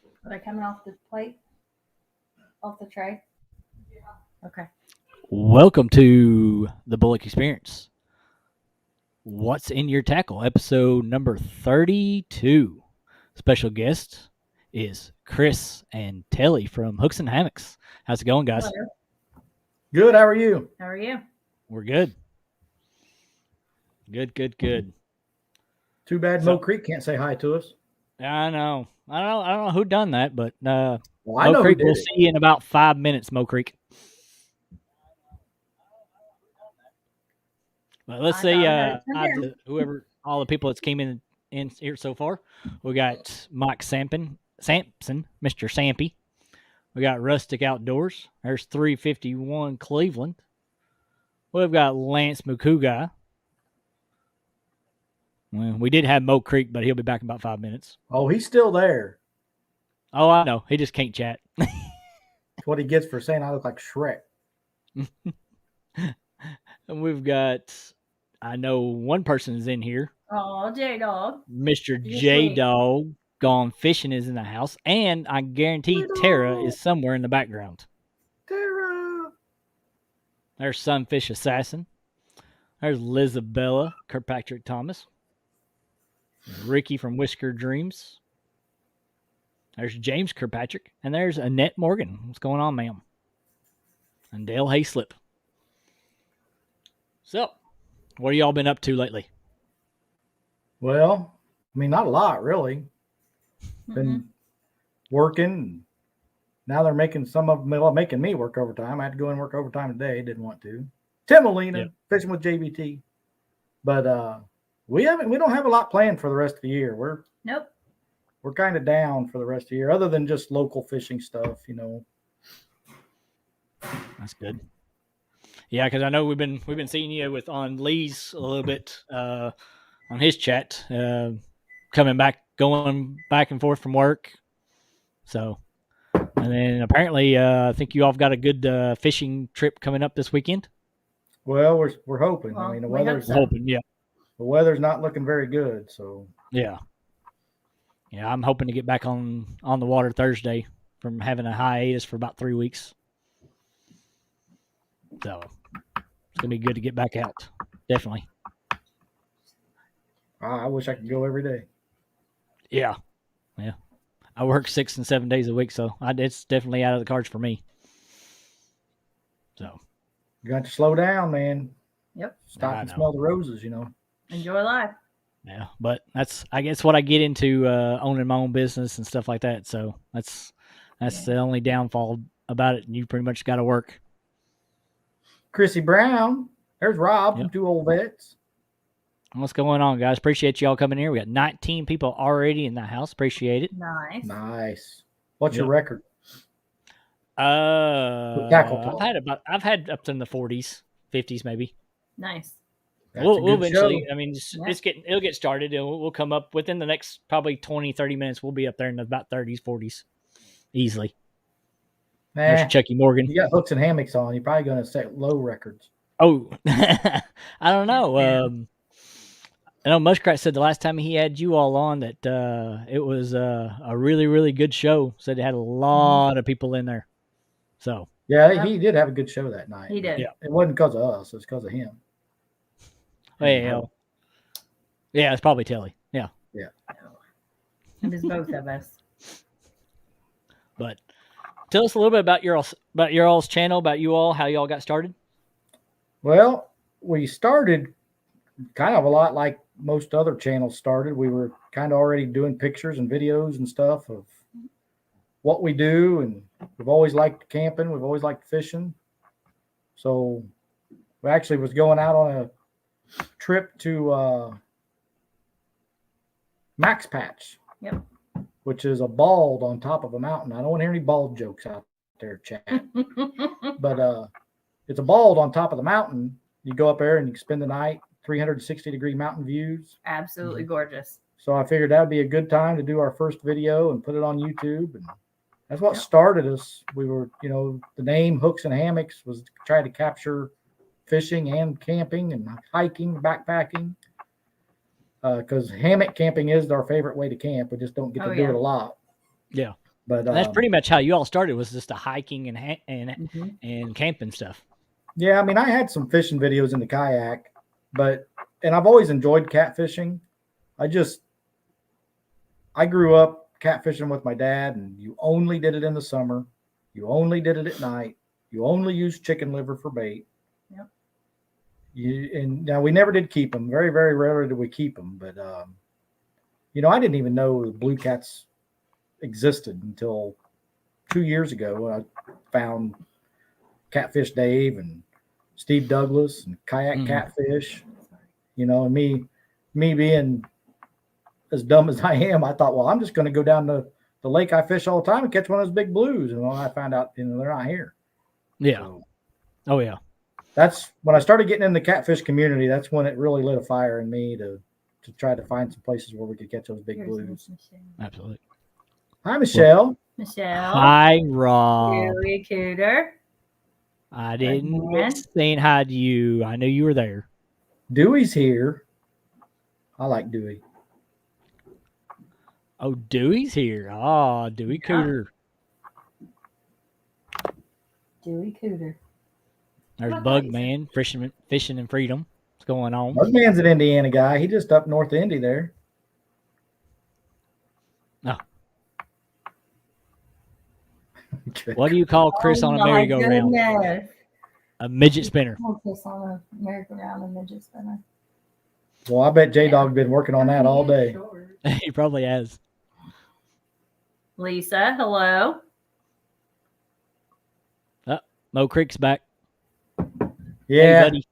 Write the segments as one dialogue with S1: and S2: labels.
S1: Are they coming off the plate? Off the tray? Okay.
S2: Welcome to the Bullock Experience. What's in your tackle? Episode number 32. Special guest is Chris and Tellie from Hooks and Hammocks. How's it going, guys?
S1: Hello.
S3: Good. How are you?
S1: How are you?
S2: We're good. Good.
S3: Too bad Mo Creek can't say hi to us.
S2: I know. I don't know who done that, but
S3: Well, I
S2: Mo
S3: know
S2: Creek
S3: who
S2: will
S3: did it.
S2: see you in about 5 minutes, Mo Creek. Well, let's
S1: I
S2: see
S1: thought I heard it
S2: whoever, all the people that's came in here so far. We got Mike Sampson, Mr. Sampy. We got Rustic Outdoors. There's 351 Cleveland. We've got Lance Mukuga. Well, we did have Mo Creek, but he'll be back in about 5 minutes.
S3: Oh, he's still there.
S2: Oh, I know. He just can't chat.
S3: That's what he gets for saying I look like Shrek.
S2: And we've got, I know one person is in here.
S1: Oh, J-Dog.
S2: Mr.
S1: Yes,
S2: J-Dog Gone Fishing is in the house. And I guarantee
S3: J-Dog.
S2: Tara is somewhere in the background.
S3: Tara.
S2: There's Sunfish Assassin. There's Lizabella Kirkpatrick Thomas. Ricky from Whisker Dreams. There's James Kirkpatrick. And there's Annette Morgan. What's going on, ma'am? And Dale Hayslip. So, what have y'all been up to lately?
S3: Well, I mean, not a lot, really. Been working. Now they're making making me work overtime. I had to go and work overtime today. Didn't want to. Timolina, fishing with JBT. But we don't have a lot planned for the rest of the year.
S1: Nope.
S3: We're kind of down for the rest of the year, other than just local fishing stuff,
S2: That's good. Yeah, because I know we've been seeing you on Lee's a little bit on his chat, going back and forth from work. So, and then apparently, I think you all have got a good fishing trip coming up this weekend.
S3: Well, we're hoping.
S1: Well,
S3: I mean, the
S1: we hope
S3: weather's
S1: so.
S2: Hoping, yeah.
S3: The weather's not looking very good, so
S2: Yeah. I'm hoping to get back on the water Thursday from having a hiatus for about 3 weeks. So it's gonna be good to get back out. Definitely.
S3: I wish I could go every day.
S2: Yeah. I work 6 and 7 days a week, so it's definitely out of the cards for me. So
S3: You got to slow down, man.
S1: Yep.
S3: Stop and smell the roses,
S1: Enjoy life.
S2: yeah, but that's I guess what I get into owning my own business and stuff like that. So that's the only downfall about it. You pretty much got to work.
S3: Chrissy Brown. There's Rob from
S2: Yep.
S3: Two Old Vets.
S2: What's going on, guys? Appreciate y'all coming here. We got 19 people already in the house. Appreciate it.
S1: Nice.
S3: Nice. What's your
S2: Yep.
S3: record? Tackle talk.
S2: I've had up to in the 40s, 50s maybe.
S1: Nice.
S3: That's
S2: We'll
S3: a good
S2: eventually.
S3: show.
S2: I mean, it'll get started, and we'll come up within the next probably 20, 30 minutes. We'll be up there in about 30s, 40s, easily.
S3: Nah,
S2: There's Chucky Morgan.
S3: you got hooks and hammocks on. You're probably going to set low records.
S2: Oh, I don't know.
S1: Yeah.
S2: I know Muskrat said the last time he had you all on that it was a really, really good show. Said it had a lot of people in there. So
S3: Yeah, he did have a good show that night.
S1: He did.
S2: Yeah.
S3: It wasn't because of us. It's because of him.
S2: well, yeah, it's probably Telly. Yeah,
S1: It is both of us.
S2: but tell us a little bit about your all's channel, about you all, how you all got started.
S3: Well, we started kind of a lot like most other channels started. We were kind of already doing pictures and videos and stuff of what we do, and we've always liked camping. We've always liked fishing. So we actually was going out on a trip to Max Patch.
S1: Yep.
S3: Which is a bald on top of a mountain. I don't want to hear any bald jokes out there, chat. But it's a bald on top of the mountain. You go up there and you spend the night, 360-degree mountain views.
S1: Absolutely gorgeous.
S3: So I figured that would be a good time to do our first video and put it on YouTube. And that's what started us. We were, the name Hooks and Hammocks was to try to capture fishing and camping and hiking, backpacking. Because hammock camping is our favorite way to camp. We just don't get to do it a lot.
S2: Yeah.
S3: But
S2: And that's pretty much how you all started, was just the hiking and
S1: Mm-hmm.
S2: and camping stuff.
S3: yeah, I mean, I had some fishing videos in the kayak, and I've always enjoyed catfishing. I grew up catfishing with my dad, and you only did it in the summer. You only did it at night. You only used chicken liver for bait.
S1: Yep.
S3: And now we never did keep them. Very, very rarely did we keep them. But I didn't even know the blue cats existed until 2 years ago when I found Catfish Dave and Steve Douglas and Kayak Catfish. And me being as dumb as I am, I thought, well, I'm just going to go down to the lake I fish all the time and catch one of those big blues. And when I found out, they're not here.
S2: Yeah.
S3: So
S2: Oh yeah.
S3: that's when I started getting in the catfish community. That's when it really lit a fire in me to try to find some places where we could catch those big
S1: Here's
S3: blues.
S2: Absolutely.
S3: Hi, Michelle.
S1: Michelle.
S2: Hi, Rob.
S1: Julie Cooter.
S2: I didn't
S1: man.
S2: miss saying hi to you. I knew you were there.
S3: Dewey's here. I like Dewey.
S2: Oh, Dewey's here. Oh, Dewey Cooter.
S1: Dewey Cooter.
S2: There's Bug Man, fishing and freedom. What's going on?
S3: Bugman's an Indiana guy. He just up north of Indy there.
S2: Oh. What do you call Chris on a merry-go-round? A midget spinner.
S1: Chris on a merry-go-round and midget spinner.
S3: Well, I bet J-Dog's been working on that all day.
S2: He probably has.
S1: Lisa, hello.
S2: Mo Creek's back.
S3: Yeah.
S2: Hey, buddy.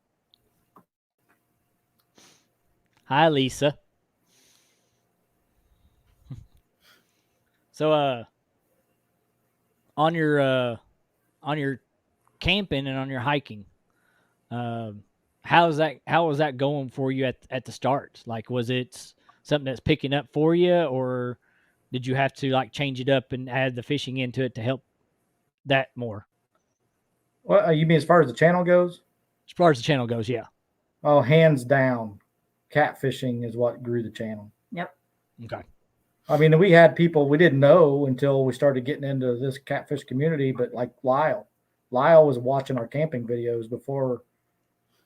S2: Hi, Lisa. So, on your camping and on your hiking, how was that going for you at the start? Like, was it something that's picking up for you, or did you have to like change it up and add the fishing into it to help that more?
S3: Well, you mean as far as the channel goes?
S2: As far as the channel goes, yeah.
S3: Oh, hands down, catfishing is what grew the channel.
S1: Yep.
S2: Okay.
S3: I mean, we had people we didn't know until we started getting into this catfish community, but like Lyle was watching our camping videos before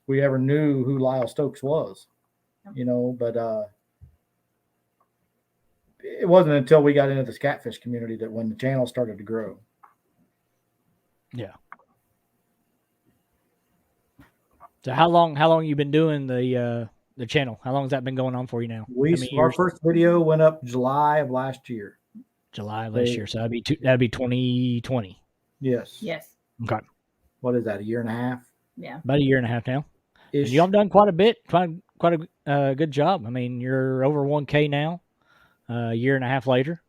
S3: we ever knew who Lyle Stokes was, but it wasn't until we got into this catfish community that when the channel started to grow.
S2: Yeah. So how long you been doing the channel? How long has that been going on for you now?
S3: Our first video went up July of last year.
S2: July of last year, so that'd be 2020.
S3: Yes.
S1: Yes.
S2: Okay.
S3: What is that? A year and a half?
S1: Yeah.
S2: About a year and a half now. And y'all done quite a bit, quite a good job. I mean, you're over 1K now, a year and a half later.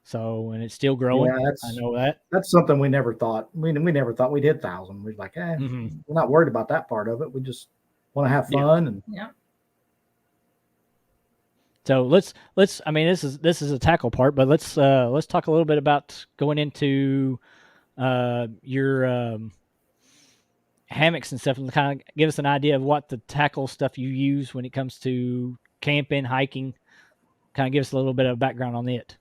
S2: So, and it's still growing.
S3: Yeah,
S2: I know that.
S3: That's something we never thought. We never thought we'd hit 1,000. We was like, we're not worried about that part of it. We just want to have fun.
S1: Yeah.
S2: So let's. I mean, this is a tackle part, but let's talk a little bit about going into your hammocks and stuff, and kind of give us an idea of what the tackle stuff you use when it comes to camping, hiking. Kind of give us a little bit of background on it.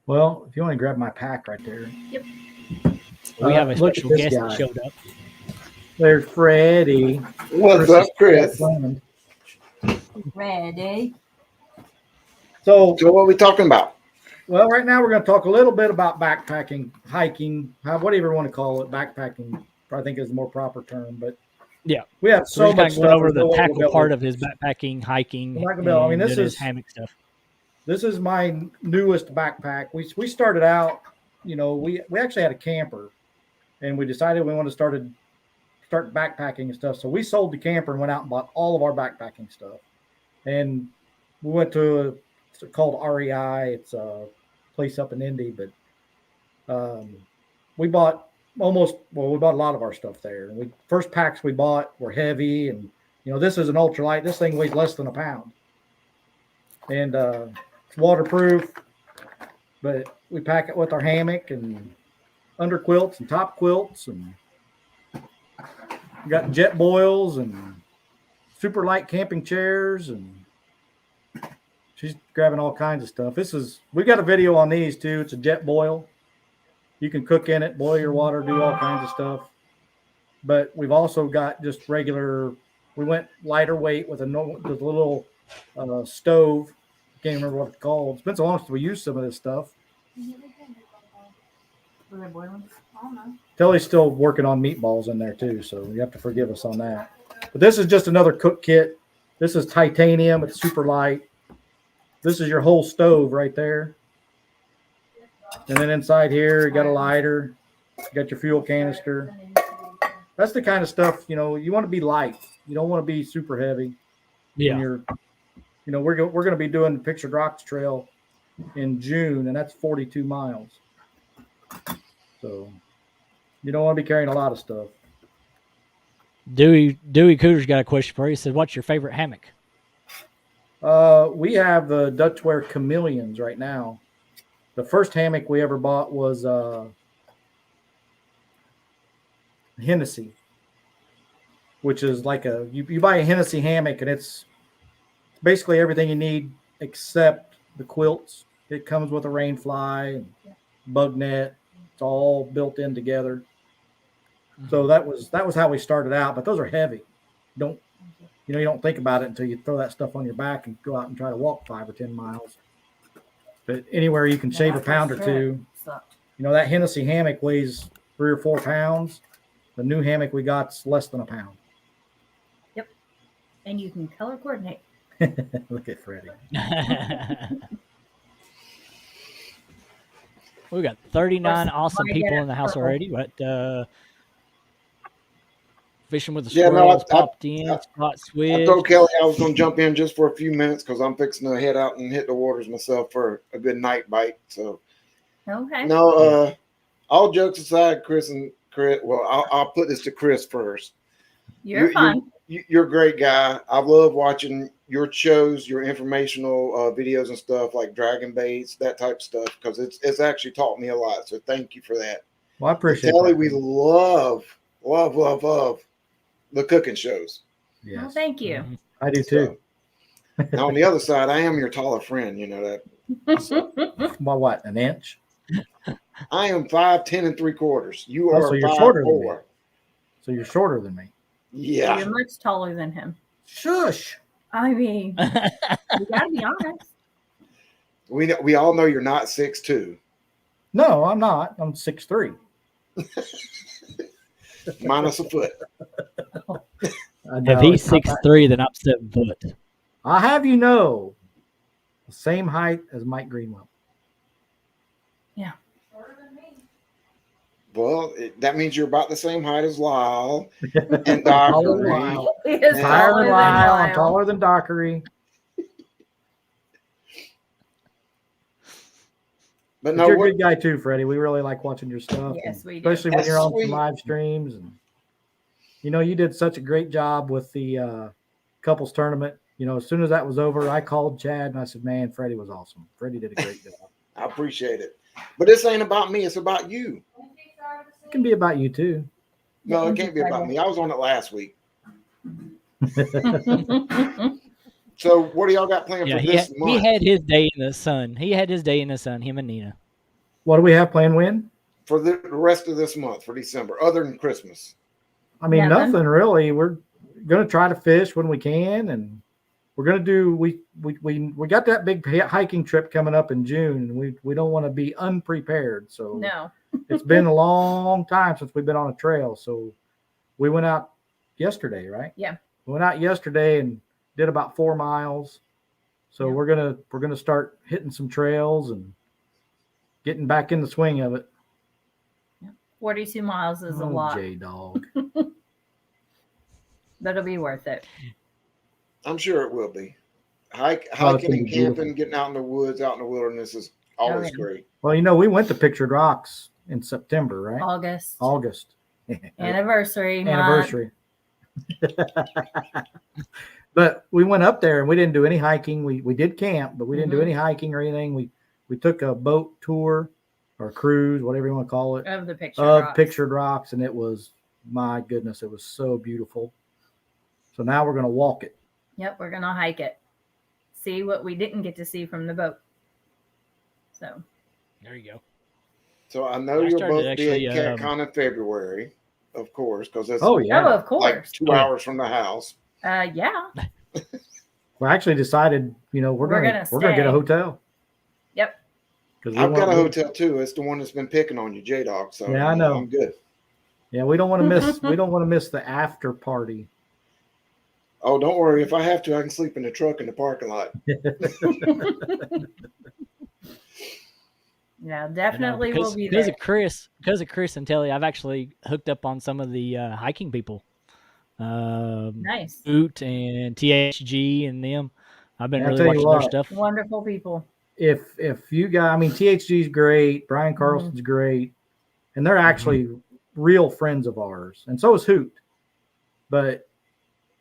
S3: Well, if you want to grab my pack right there.
S1: Yep.
S2: We have a special guest that showed up.
S3: There's Freddie.
S4: What's up, Chris?
S1: Ready.
S3: So
S4: what are we talking about?
S3: Well, right now we're going to talk a little bit about backpacking, hiking, whatever you want to call it. Backpacking, I think is the more proper term. But
S2: yeah,
S3: we have so much
S2: stuff. Going over the tackle part of his backpacking, hiking.
S3: I mean, this is
S2: hammock stuff.
S3: This is my newest backpack. We started out, we actually had a camper, and we decided we wanted to start backpacking and stuff. So we sold the camper and went out and bought all of our backpacking stuff. And we went to it's called REI. It's a place up in Indy, but we bought a lot of our stuff there. And first packs we bought were heavy, and this is an ultralight. This thing weighs less than a pound, and it's waterproof. But we pack it with our hammock and under quilts and top quilts, and we got jet boils and super light camping chairs, and she's grabbing all kinds of stuff. We got a video on these too. It's a jet boil. You can cook in it, boil your water, do all kinds of stuff. But we've also got just regular. We went lighter weight with a little stove. Can't remember what it's called. It's been so long since we used some of this stuff.
S1: Was it boiling? I don't know.
S3: Tellie's still working on meatballs in there too, so you have to forgive us on that. But this is just another cook kit. This is titanium. It's super light. This is your whole stove right there. And then inside here, you got a lighter. You got your fuel canister. That's the kind of stuff, you want to be light. You don't want to be super heavy.
S2: Yeah.
S3: When we're going to be doing the Pictured Rocks Trail in June, and that's 42 miles. So you don't want to be carrying a lot of stuff.
S2: Dewey Cooter's got a question for you. He said, "What's your favorite hammock?"
S3: We have the Dutchware Chameleons right now. The first hammock we ever bought was Hennessy, which is like you buy a Hennessy hammock and it's basically everything you need except the quilts. It comes with a rain fly and bug net. It's all built in together. So that was how we started out. But those are heavy. You don't think about it until you throw that stuff on your back and go out and try to walk 5 or 10 miles. But anywhere you can shave a pound or two. That Hennessy hammock weighs 3 or 4 pounds. The new hammock we got's less than a pound.
S1: Yep. And you can color coordinate.
S3: Look at Freddie.
S2: We've got 39 awesome people in the house already. But Fishing with the Squirrels popped in. Scott Swidge.
S4: I told Kelly I was going to jump in just for a few minutes because I'm fixing to head out and hit the waters myself for a good night bite. So,
S1: okay.
S4: No, all jokes aside, Chris. Well, I'll put this to Chris first.
S1: You're fun.
S4: You're a great guy. I love watching your shows, your informational videos and stuff like Dragon Baits, that type of stuff, because it's actually taught me a lot. So thank you for that.
S3: Well, I appreciate it.
S4: Tellie, we love the cooking shows.
S3: Yes.
S1: Well, thank you.
S2: Mm-hmm.
S3: I do too.
S4: Now on the other side, I am your taller friend. You know that. So,
S3: Well, what, an inch?
S4: I am 5'10" and 3/4. You are
S3: so you're shorter than me.
S4: 5'4".
S3: So you're shorter than me.
S4: Yeah.
S1: You're much taller than him.
S3: Shush.
S1: I mean, you gotta be honest.
S4: We all know you're not 6'2".
S3: No, I'm not. I'm 6'3".
S4: Minus a foot.
S2: If he's 6'3", then I'm 7 foot.
S3: I'll have you know, the same height as Mike Greenwell.
S1: Yeah.
S4: Well, that means you're about the same height as Lyle and Dockery.
S1: He is
S3: Higher than Lyle. I'm
S1: Lyle.
S3: taller than Dockery.
S4: But
S3: But you're a good guy too, Freddie. We really like watching your stuff.
S1: Yes, we do.
S3: Especially when
S4: That's
S3: you're on
S4: sweet.
S3: some live streams. And you did such a great job with the couples tournament. As soon as that was over, I called Chad and I said, "Man, Freddie was awesome. Freddie did a great job."
S4: I appreciate it. But this ain't about me. It's about you.
S3: It can be about you too.
S4: No, it can't be about me. I was on it last week. So what do y'all got planned
S2: Yeah,
S4: for this month?
S2: he had his day in the sun. Him and Nina.
S3: What do we have planned when?
S4: For the rest of this month, for December, other than Christmas.
S3: I mean,
S1: Nothing.
S3: nothing really. We're going to try to fish when we can, and we're going to do. We got that big hiking trip coming up in June, and we don't want to be unprepared. So
S1: No.
S3: it's been a long time since we've been on a trail. So we went out yesterday, right?
S1: Yeah.
S3: We went out yesterday and did about 4 miles. So
S1: Yeah.
S3: we're gonna start hitting some trails and getting back in the swing of it.
S1: 42 miles is a lot,
S3: J Dog.
S1: but it'll be worth it.
S4: I'm sure it will be.
S3: it's
S4: Hiking
S3: gonna
S4: and
S3: be
S4: camping,
S3: beautiful.
S4: getting out in the woods, out in the wilderness is always
S1: yeah.
S4: great.
S3: Well, we went to Pictured Rocks in September, right? August.
S1: Anniversary.
S3: Anniversary. But we went up there and we didn't do any hiking. We did camp, but we didn't do any hiking or anything. We took a boat tour or cruise, whatever you want to call it,
S1: Of the picture.
S3: of
S1: rocks.
S3: Pictured Rocks, and it was, my goodness, it was so beautiful. So now we're going to walk it.
S1: Yep, we're gonna hike it. See what we didn't get to see from the boat. So
S2: There you go.
S4: So I know
S2: I
S4: you'll
S2: started
S4: both be
S2: actually,
S4: at CatCon in February, of course, because that's
S3: Oh
S1: Oh,
S3: yeah.
S1: of course.
S4: like 2
S2: Oh, yeah.
S4: hours from the house.
S1: Yeah.
S3: We actually decided, we're
S1: We're
S3: gonna
S1: gonna
S3: get a
S1: stay.
S3: hotel
S1: Yep.
S3: because
S4: I've got a hotel too. It's the one that's been picking on you, J Dog. So
S3: Yeah, I know.
S4: I'm good.
S3: Yeah, we don't want to miss. We don't want to miss the after party.
S4: Oh, don't worry. If I have to, I can sleep in the truck in the parking lot.
S1: Yeah, definitely
S2: because,
S1: we'll be
S2: because
S1: there.
S2: of Chris and Telly, I've actually hooked up on some of the hiking people.
S1: Nice.
S2: Boot and THG and them. I've been
S3: Yeah, I'll
S2: really
S3: tell you
S2: watching their
S3: what.
S2: stuff.
S1: Wonderful people.
S3: If you guys, THG's great, Brian
S1: Mm-hmm.
S3: Carlson's great, and they're actually real friends of ours, and so is Hoot. But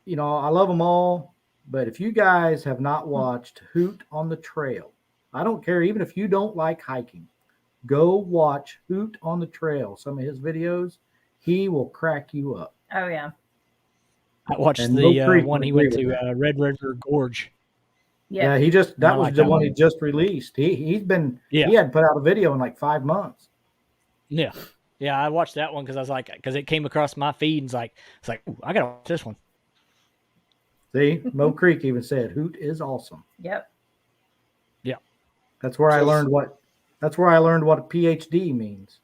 S3: I love them all. But if you guys have not watched Hoot on the Trail, I don't care, even if you don't like hiking, go watch Hoot on the Trail. Some of his videos, he will crack you up.
S1: Oh yeah.
S2: I watched
S3: And
S2: the
S3: Mill Creek
S2: one
S3: would
S2: he
S3: agree
S2: went
S3: with
S2: to Red River Gorge.
S3: Yeah,
S1: Yeah.
S3: that
S2: I
S3: was
S2: like
S3: the
S2: that
S3: one
S2: one.
S3: he just released. He
S2: Yeah.
S3: hadn't put out a video in like 5 months.
S2: Yeah. Yeah, I watched that one because it came across my feed and it's like, ooh, I gotta watch this one.
S3: See, Mo Creek even said Hoot is awesome.
S1: Yep.
S2: Yeah.
S3: That's where I learned what a PhD means.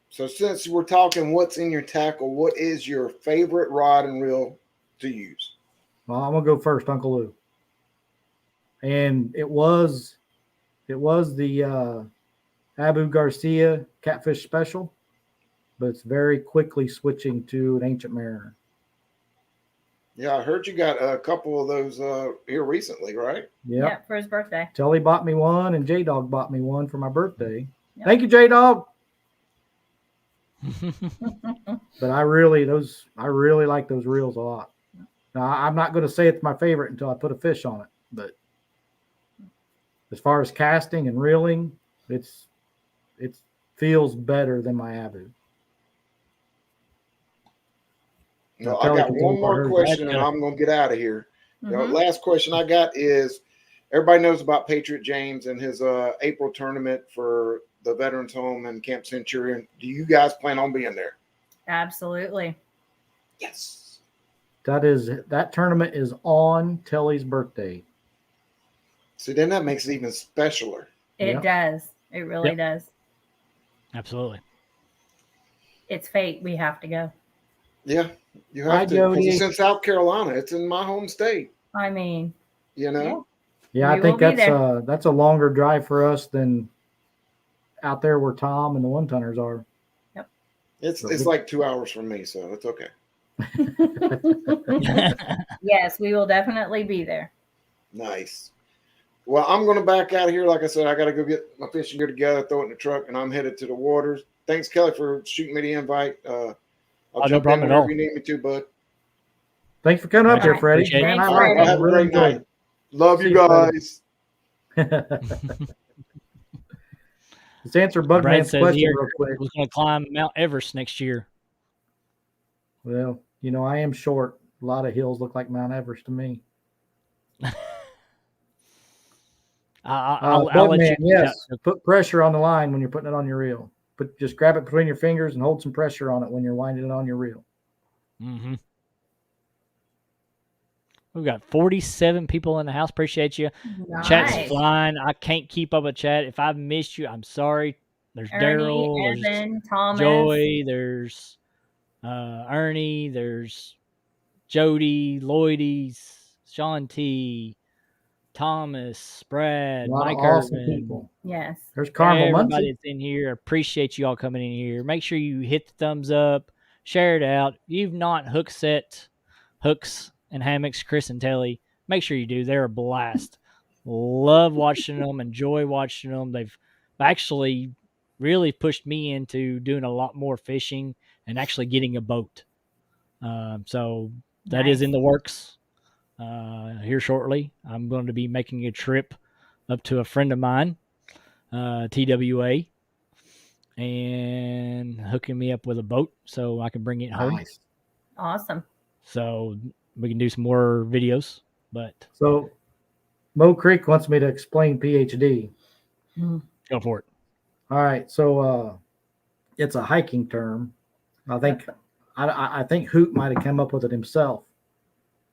S4: So since we're talking what's in your tackle, what is your favorite rod and reel to use?
S3: Well, I'm gonna go first, Uncle Lou. And it was the Abu Garcia Catfish Special, but it's very quickly switching to an Ancient Mariner.
S4: Yeah, I heard you got a couple of those here recently, right?
S3: Yep.
S1: Yeah, for his birthday.
S3: Telly bought me one, and J Dog bought me one for my birthday.
S1: Yep.
S3: Thank you, J Dog. But I really like those reels a lot. Now, I'm not going to say it's my favorite until I put a fish on it, but as far as casting and reeling, it feels better than my Abu.
S4: No, I got one more question, and I'm going to get out of here. The last question I got is, everybody knows about Patriot James and his April tournament for the Veterans Home and Camp Centurion. Do you guys plan on being there?
S1: Absolutely.
S4: Yes.
S3: That tournament is on Telly's birthday.
S4: So then that makes it even specialer.
S1: It does. It really does.
S2: Absolutely.
S1: It's fate. We have to go.
S4: Yeah, you have to. Because it's in South Carolina. It's in my home state.
S1: I mean,
S3: Yeah, I think that's a longer drive for us than out there where Tom and the one tonners are.
S1: Yep.
S4: It's like 2 hours from me, so it's okay.
S1: Yes, we will definitely be there.
S4: Nice. Well, I'm going to back out of here. Like I said, I got to go get my fishing gear together, throw it in the truck, and I'm headed to the waters. Thanks, Kelly, for shooting me the invite. I'll jump in whenever you need me to, bud.
S3: Thanks for coming up here, Freddie.
S1: Man,
S3: I like it.
S4: Have a great night. Love you guys.
S3: Let's answer Bugman's question real quick.
S2: Who's going to climb Mount Everest next year?
S3: Well, I am short. A lot of hills look like Mount Everest to me.
S2: I'll let you.
S3: Yes, put pressure on the line when you're putting it on your reel. Just grab it between your fingers and hold some pressure on it when you're winding it on your reel.
S2: Mm-hmm. We've got 47 people in the house. Appreciate you.
S1: Nice.
S2: Chat's flying. I can't keep up with chat. If I've missed you, I'm sorry. There's Daryl,
S1: Evan, Thomas,
S2: Joy, there's Ernie, there's Jody, Lloydies, Sean T, Thomas, Brad, Mike
S3: awesome
S2: Irvin.
S3: People.
S1: Yes.
S3: There's Carmel
S2: Everybody
S3: Muncie.
S2: that's in here. Appreciate you all coming in here. Make sure you hit the thumbs up, share it out. You've not hooks and hammocks, Chris and Telly. Make sure you do. They're a blast. Love watching them. Enjoy watching them. They've actually really pushed me into doing a lot more fishing and actually getting a boat. So that is in the works. Here shortly, I'm going to be making a trip up to a friend of mine, TWA, and hooking me up with a boat so I can bring it home.
S3: Nice.
S1: Awesome.
S2: So we can do some more videos. But
S3: so Mo Creek wants me to explain PhD.
S2: Go for it.
S3: All right, so it's a hiking term. I think I think Hoot might have come up with it himself,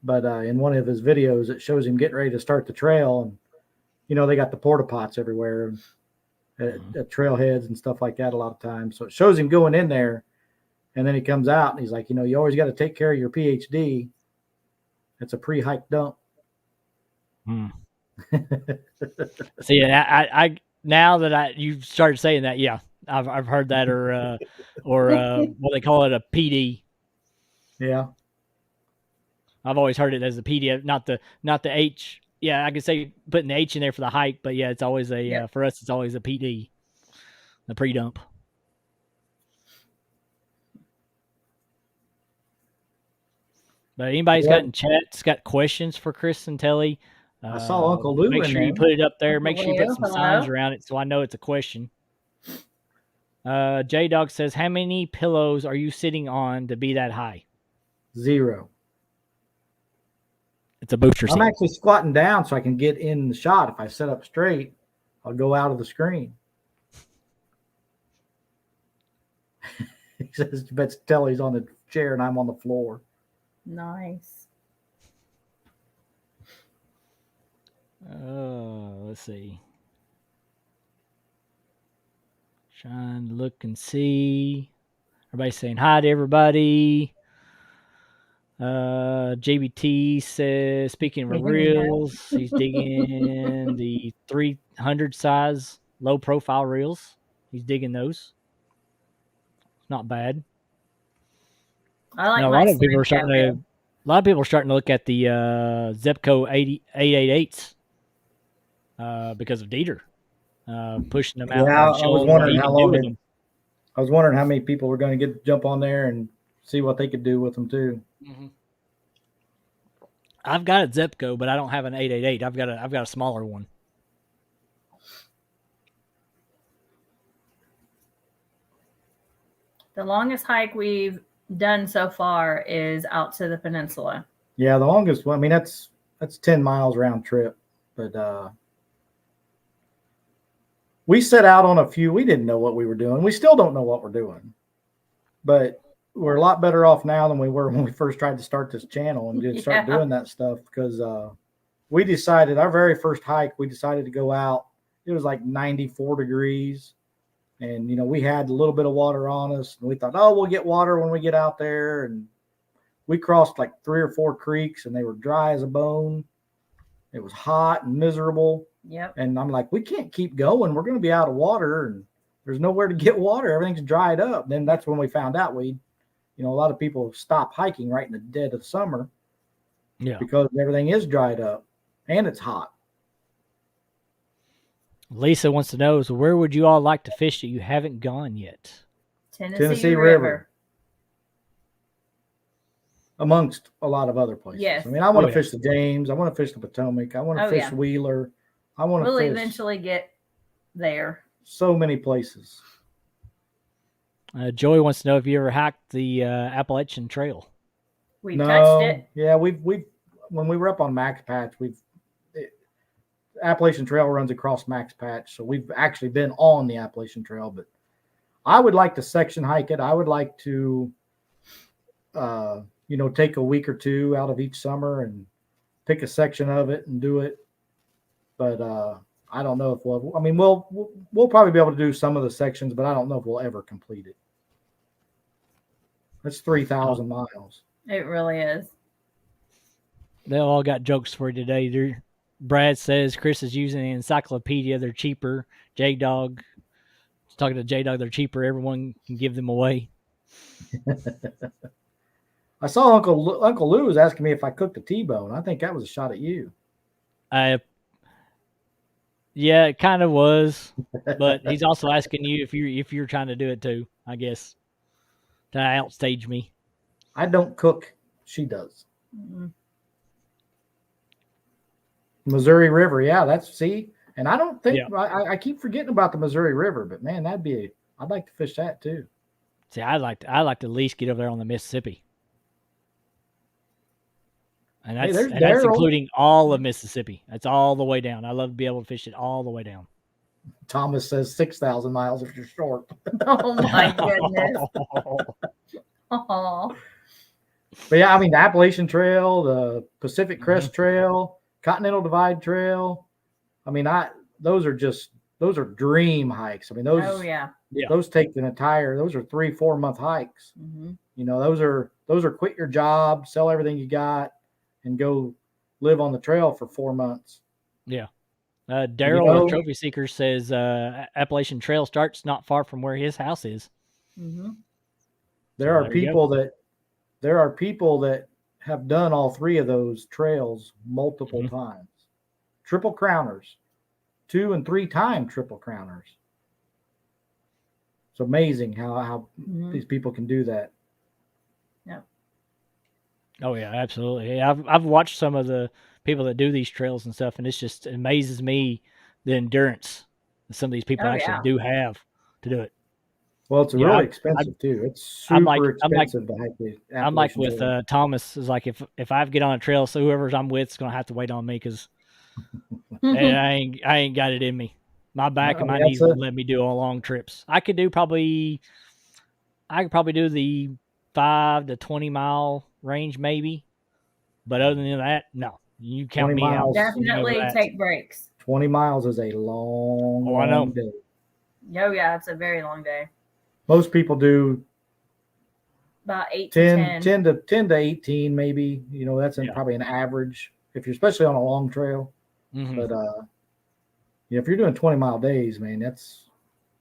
S3: but in one of his videos, it shows him getting ready to start the trail, and they got the porta pots everywhere at trailheads and stuff like that a lot of times. So it shows him going in there, and then he comes out and he's like, you always got to take care of your PhD. It's a pre-hike dump.
S2: See, I now that you started saying that, yeah, I've heard that, or what they call it, a PD.
S3: Yeah,
S2: I've always heard it as a PD, not the H. Yeah, I could say putting the H in there for the hike, but yeah, it's always for us, it's always a PD, the pre-dump. But anybody's got in chat's got questions for Chris and Tellie,
S3: I saw Uncle Lou.
S2: Make sure you put it up there. Make sure you put some
S1: Hello.
S2: signs around it so I know it's a question. J Dog says, how many pillows are you sitting on to be that high?
S3: 0.
S2: It's a booster seat.
S3: I'm actually squatting down so I can get in the shot. If I sit up straight, I'll go out of the screen. He says, "Bet Tellie's on the chair and I'm on the floor."
S1: Nice.
S2: Let's see. Trying to look and see. Everybody's saying hi to everybody. JBT says, speaking of reels, he's digging the 300 size low profile reels. He's digging those. Not bad.
S1: I like
S2: a lot of people are starting to. A lot of people are starting to look at the Zebco 888s because of Dieter pushing them out.
S3: Yeah, I was wondering how long. I was wondering how many people were going to jump on there and see what they could do with them too.
S2: Mm-hmm. I've got a Zebco, but I don't have an 888. I've got a smaller one.
S1: The longest hike we've done so far is out to the peninsula.
S3: Yeah, the longest one. I mean, that's 10 miles round trip, but we set out on a few. We didn't know what we were doing. We still don't know what we're doing, but we're a lot better off now than we were when we first tried to start this channel and start doing that stuff, because we decided our very first hike, we decided to go out. It was like 94 degrees. And, we had a little bit of water on us, and we thought, we'll get water when we get out there. And we crossed like 3 or 4 creeks, and they were dry as a bone. It was hot and miserable.
S1: Yep.
S3: And I'm like, we can't keep going. We're going to be out of water, and there's nowhere to get water. Everything's dried up. Then that's when we found out a lot of people stop hiking right in the dead of summer.
S2: Yeah.
S3: Because everything is dried up and it's hot.
S2: Lisa wants to know, where would you all like to fish that you haven't gone yet?
S1: Tennessee River.
S3: Amongst a lot of other places.
S1: Yes.
S3: I mean, I want to fish the James. I want to fish the Potomac. I want to fish Wheeler. I want to
S1: We'll
S3: fish.
S1: eventually get there.
S3: So many places.
S2: Joey wants to know if you ever hiked the Appalachian Trail.
S1: We touched it.
S3: Yeah, we've when we were up on Max Patch, Appalachian Trail runs across Max Patch, so we've actually been on the Appalachian Trail. But I would like to section hike it. I would like to, take a week or two out of each summer and pick a section of it and do it. But I don't know if we'll. I mean, we'll probably be able to do some of the sections, but I don't know if we'll ever complete it. That's 3,000 miles.
S1: It really is.
S2: They all got jokes for you today. Brad says Chris is using the encyclopedia. They're cheaper. J-Dog, talking to J-Dog, they're cheaper. Everyone can give them away.
S3: I saw Uncle Lou was asking me if I cooked a T-bone. I think that was a shot at you.
S2: Yeah, it kind of was, but he's also asking you if you're trying to do it too, I guess, to outstage me.
S3: I don't cook. She does.
S1: Mm-hmm.
S3: Missouri River, and I don't think I keep forgetting about the Missouri River, but man, I'd like to fish that too.
S2: See, I'd like to at least get over there on the Mississippi, and that's including all of Mississippi. That's all the way down. I love to be able to fish it all the way down.
S3: Thomas says 6,000 miles if you're short.
S1: Oh my goodness. Oh.
S3: But yeah, I mean, the Appalachian Trail, the Pacific Crest Trail, Continental Divide Trail. I mean, those are dream hikes. I mean, those.
S1: Oh yeah.
S3: Those take those are 3-4 month hikes.
S1: Mm-hmm.
S3: You know, those are quit your job, sell everything you got, and go live on the trail for 4 months.
S2: Yeah. Daryl with Trophy Seekers says Appalachian Trail starts not far from where his house is.
S1: Mm-hmm.
S3: There are people that have done all 3 of those trails multiple times. Triple crowners, 2 and 3 time triple crowners. It's amazing how these people can do that.
S1: Yep.
S2: Oh yeah, absolutely. Yeah, I've watched some of the people that do these trails and stuff, and it amazes me the endurance that some of these people do have to do it.
S3: Well, it's really expensive too. It's super expensive to hike the Appalachian
S2: I'm like with
S3: Trail.
S2: Thomas. Is like if I get on a trail, so whoever I'm with is gonna have to wait on me because I ain't got it in me. My back and my knees won't let me do all long trips. I could probably do the 5 to 20 mile range maybe, but other than that, no. You count me out.
S1: Definitely take breaks.
S3: 20 miles is a long day.
S1: Oh yeah, it's a very long day.
S3: Most people do
S1: about 8 to
S3: 10 to 18 maybe. You know, that's probably an average if you're especially on a long trail.
S2: Mm-hmm.
S3: But if you're doing 20-mile days, man,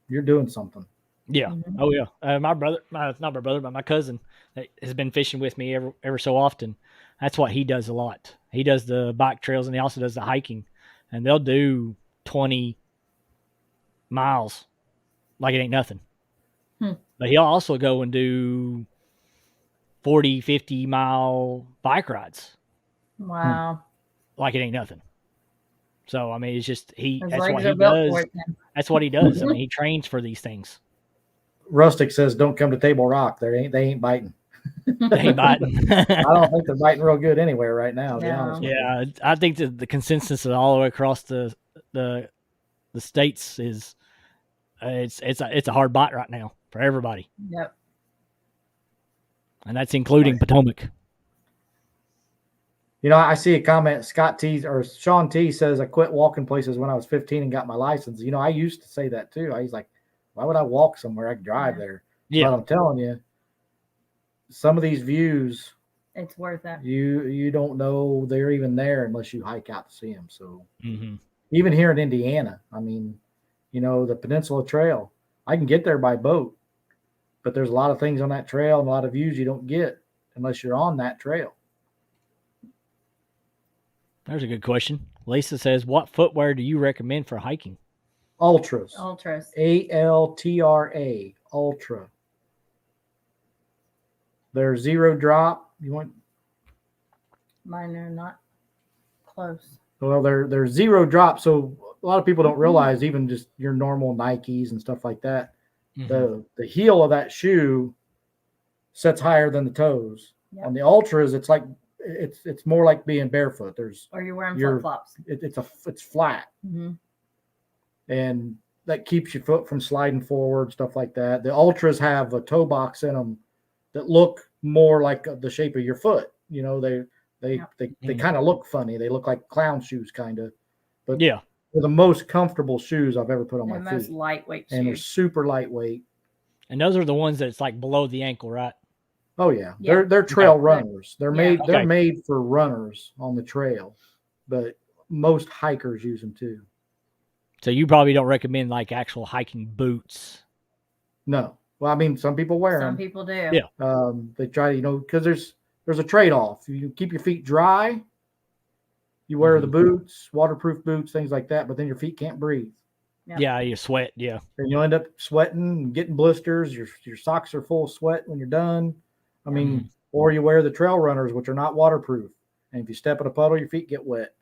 S3: you're doing something.
S2: Yeah. Mm-hmm. Oh yeah. My brother, not my brother, but my cousin has been fishing with me ever so often. That's what he does a lot. He does the bike trails and he also does the hiking, and they'll do 20 miles like it ain't nothing. But he'll also go and do 40, 50 mile bike rides.
S1: Wow.
S2: Like it ain't nothing. So, I mean, it's just that's what he does. I mean, he trains for these things.
S3: Rustic says, don't come to Table Rock. They ain't biting.
S2: They ain't biting.
S3: I don't think they're biting real good anywhere right now, to be honest.
S2: Yeah, I think that the consensus all the way across the states is it's a hard bite right now for everybody.
S1: Yep.
S2: And that's including Potomac.
S3: You know, I see a comment. Sean T says, I quit walking places when I was 15 and got my license. You know, I used to say that too. I was like, why would I walk somewhere? I could drive there.
S2: Yeah.
S3: But I'm telling you, some of these views,
S1: it's worth it.
S3: You don't know they're even there unless you hike out to see them. So even here in Indiana, I mean, you know, the Peninsula Trail, I can get there by boat, but there's a lot of things on that trail and a lot of views you don't get unless you're on that trail.
S2: There's a good question. Lisa says, what footwear do you recommend for hiking?
S3: Ultras.
S1: Altra.
S3: Ultra. They're 0 drop. You want?
S1: Mine are not close.
S3: Well, they're 0 drop. So a lot of people don't realize even just your normal Nikes and stuff like that. The heel of that shoe sets higher than the toes. Yep. On the Ultras, it's like it's more like being barefoot.
S1: Or you're wearing flip flops.
S3: It's flat, and that keeps your foot from sliding forward, stuff like that. The Ultras have a toe box in them that look more like the shape of your foot. You know, they kind of look funny. They look like clown shoes, kind of. But they're the most comfortable shoes I've ever put on my feet.
S1: Most lightweight shoes.
S3: And they're super lightweight.
S2: And those are the ones that's like below the ankle, right?
S3: Oh yeah. They're trail runners. They're made for runners on the trail, but most hikers use them too.
S2: So you probably don't recommend like actual hiking boots.
S3: No. Well, I mean, some people wear them.
S1: Some people do.
S3: Yeah. They try to, because there's a trade-off. You keep your feet dry. You wear the boots, waterproof boots, things like that, but then your feet can't breathe.
S2: Yeah, you sweat. Yeah.
S3: And you'll end up sweating and getting blisters. Your socks are full of sweat when you're done. I mean, or you wear the trail runners, which are not waterproof. And if you step in a puddle, your feet get wet.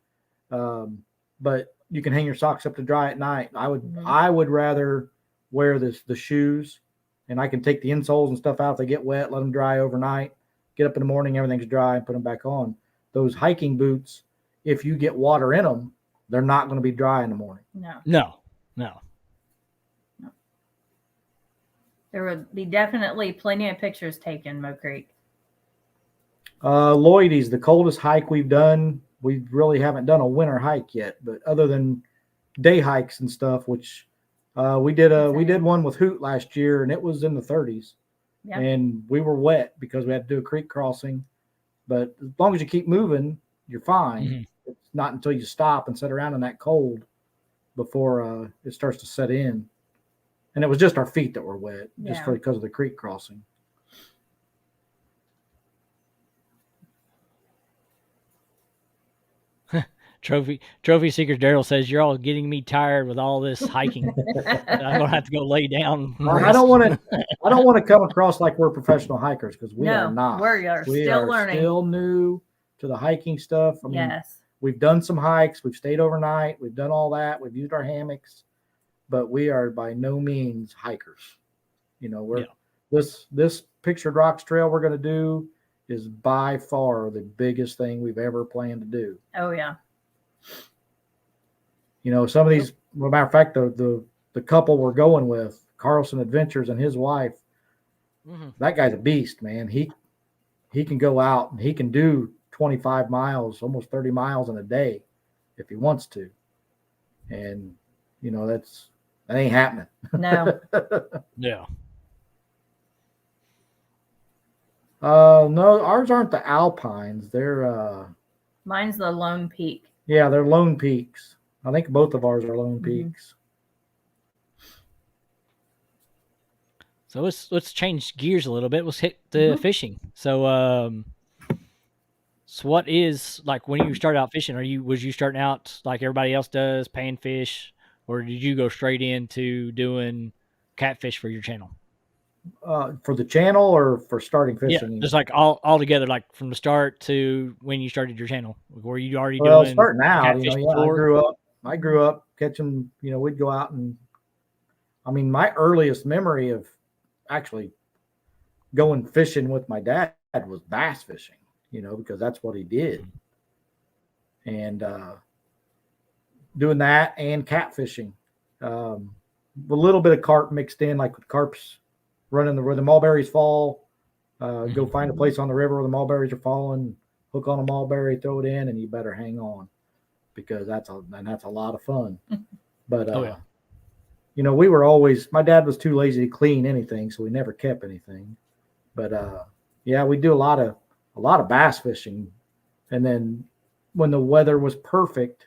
S3: But you can hang your socks up to dry at night. I would rather wear the shoes, and I can take the insoles and stuff out if they get wet, let them dry overnight, get up in the morning, everything's dry, and put them back on. Those hiking boots, if you get water in them, they're not going to be dry in the morning.
S2: No.
S1: There would be definitely plenty of pictures taken, Mo Creek.
S3: Lloydie's the coldest hike we've done. We really haven't done a winter hike yet, but other than day hikes and stuff, which we did one with Hoot last year, and it was in the 30s. Yep. And we were wet because we had to do a creek crossing. But as long as you keep moving, you're fine. Mm-hmm. It's not until you stop and sit around in that cold before it starts to set in. And it was just our feet that were wet, just because of the creek crossing.
S2: Trophy Seekers Daryl says, "You're all getting me tired with all this hiking. I'm gonna have to go lay down."
S3: I don't want to come across like we're professional hikers, because we are not.
S1: We are learning.
S3: Still new to the hiking stuff. I mean, we've done some hikes, we've stayed overnight, we've done all that, we've used our hammocks, but we are by no means hikers. You know, this Pictured Rocks trail we're going to do is by far the biggest thing we've ever planned to do.
S1: Oh yeah.
S3: You know, some of these, as a matter of fact, the couple we're going with, Carlson Adventures and his wife, that guy's a beast, man. He can go out and he can do 25 miles, almost 30 miles in a day if he wants to. And, you know, that ain't happening.
S1: No.
S2: Yeah.
S3: No, ours aren't the Alpines. They're
S1: mine's the Lone Peak.
S3: Yeah, they're Lone Peaks. I think both of ours are Lone Peaks.
S2: So let's change gears a little bit. Let's hit the fishing. So what is, like, when you start out fishing, was you starting out like everybody else does, paying fish, or did you go straight into doing catfish for your channel?
S3: For the channel or for starting fishing?
S2: Yeah, just like all together, like from the start to when you started your channel. Were you already doing
S3: starting out?
S2: Catfish before?
S3: I grew up catching. You know, we'd go out and. I mean, my earliest memory of actually going fishing with my dad was bass fishing. You know, because that's what he did, and doing that and catfishing, a little bit of carp mixed in, like with carps running where the mulberries fall. Go find a place on the river where the mulberries are falling, hook on a mulberry, throw it in, and you better hang on, because that's a lot of fun. But you know, my dad was too lazy to clean anything, so we never kept anything. But we do a lot of bass fishing. And then when the weather was perfect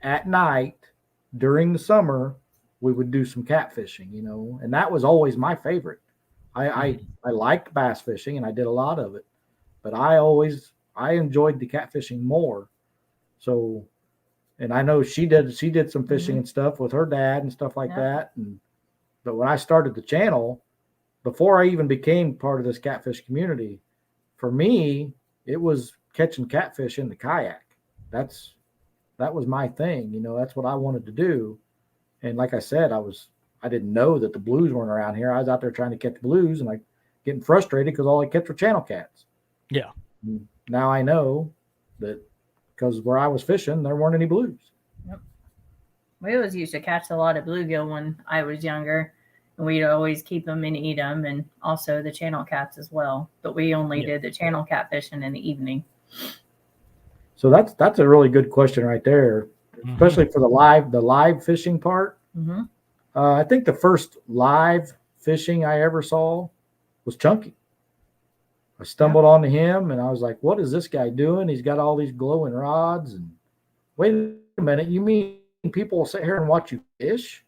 S3: at night during the summer, we would do some catfishing, you know, and that was always my favorite. I liked bass fishing and I did a lot of it, but I enjoyed the catfishing more. So, and I know she did some fishing and stuff with her dad and stuff like that. But when I started the channel, before I even became part of this catfish community, for me, it was catching catfish in the kayak. That was my thing. You know, that's what I wanted to do. And like I said, I didn't know that the blues weren't around here. I was out there trying to catch blues and getting frustrated because all I kept were channel cats.
S2: Yeah.
S3: And now I know that because where I was fishing, there weren't any blues.
S1: Yep. We always used to catch a lot of bluegill when I was younger, and we'd always keep them and eat them, and also the channel cats as well. But we only did the channel cat fishing in the evening.
S3: So that's a really good question right there, especially for the live fishing part. I think the first live fishing I ever saw was Chunky. I stumbled onto him and I was like, what is this guy doing? He's got all these glowing rods. And wait a minute, you mean people will sit here and watch you fish?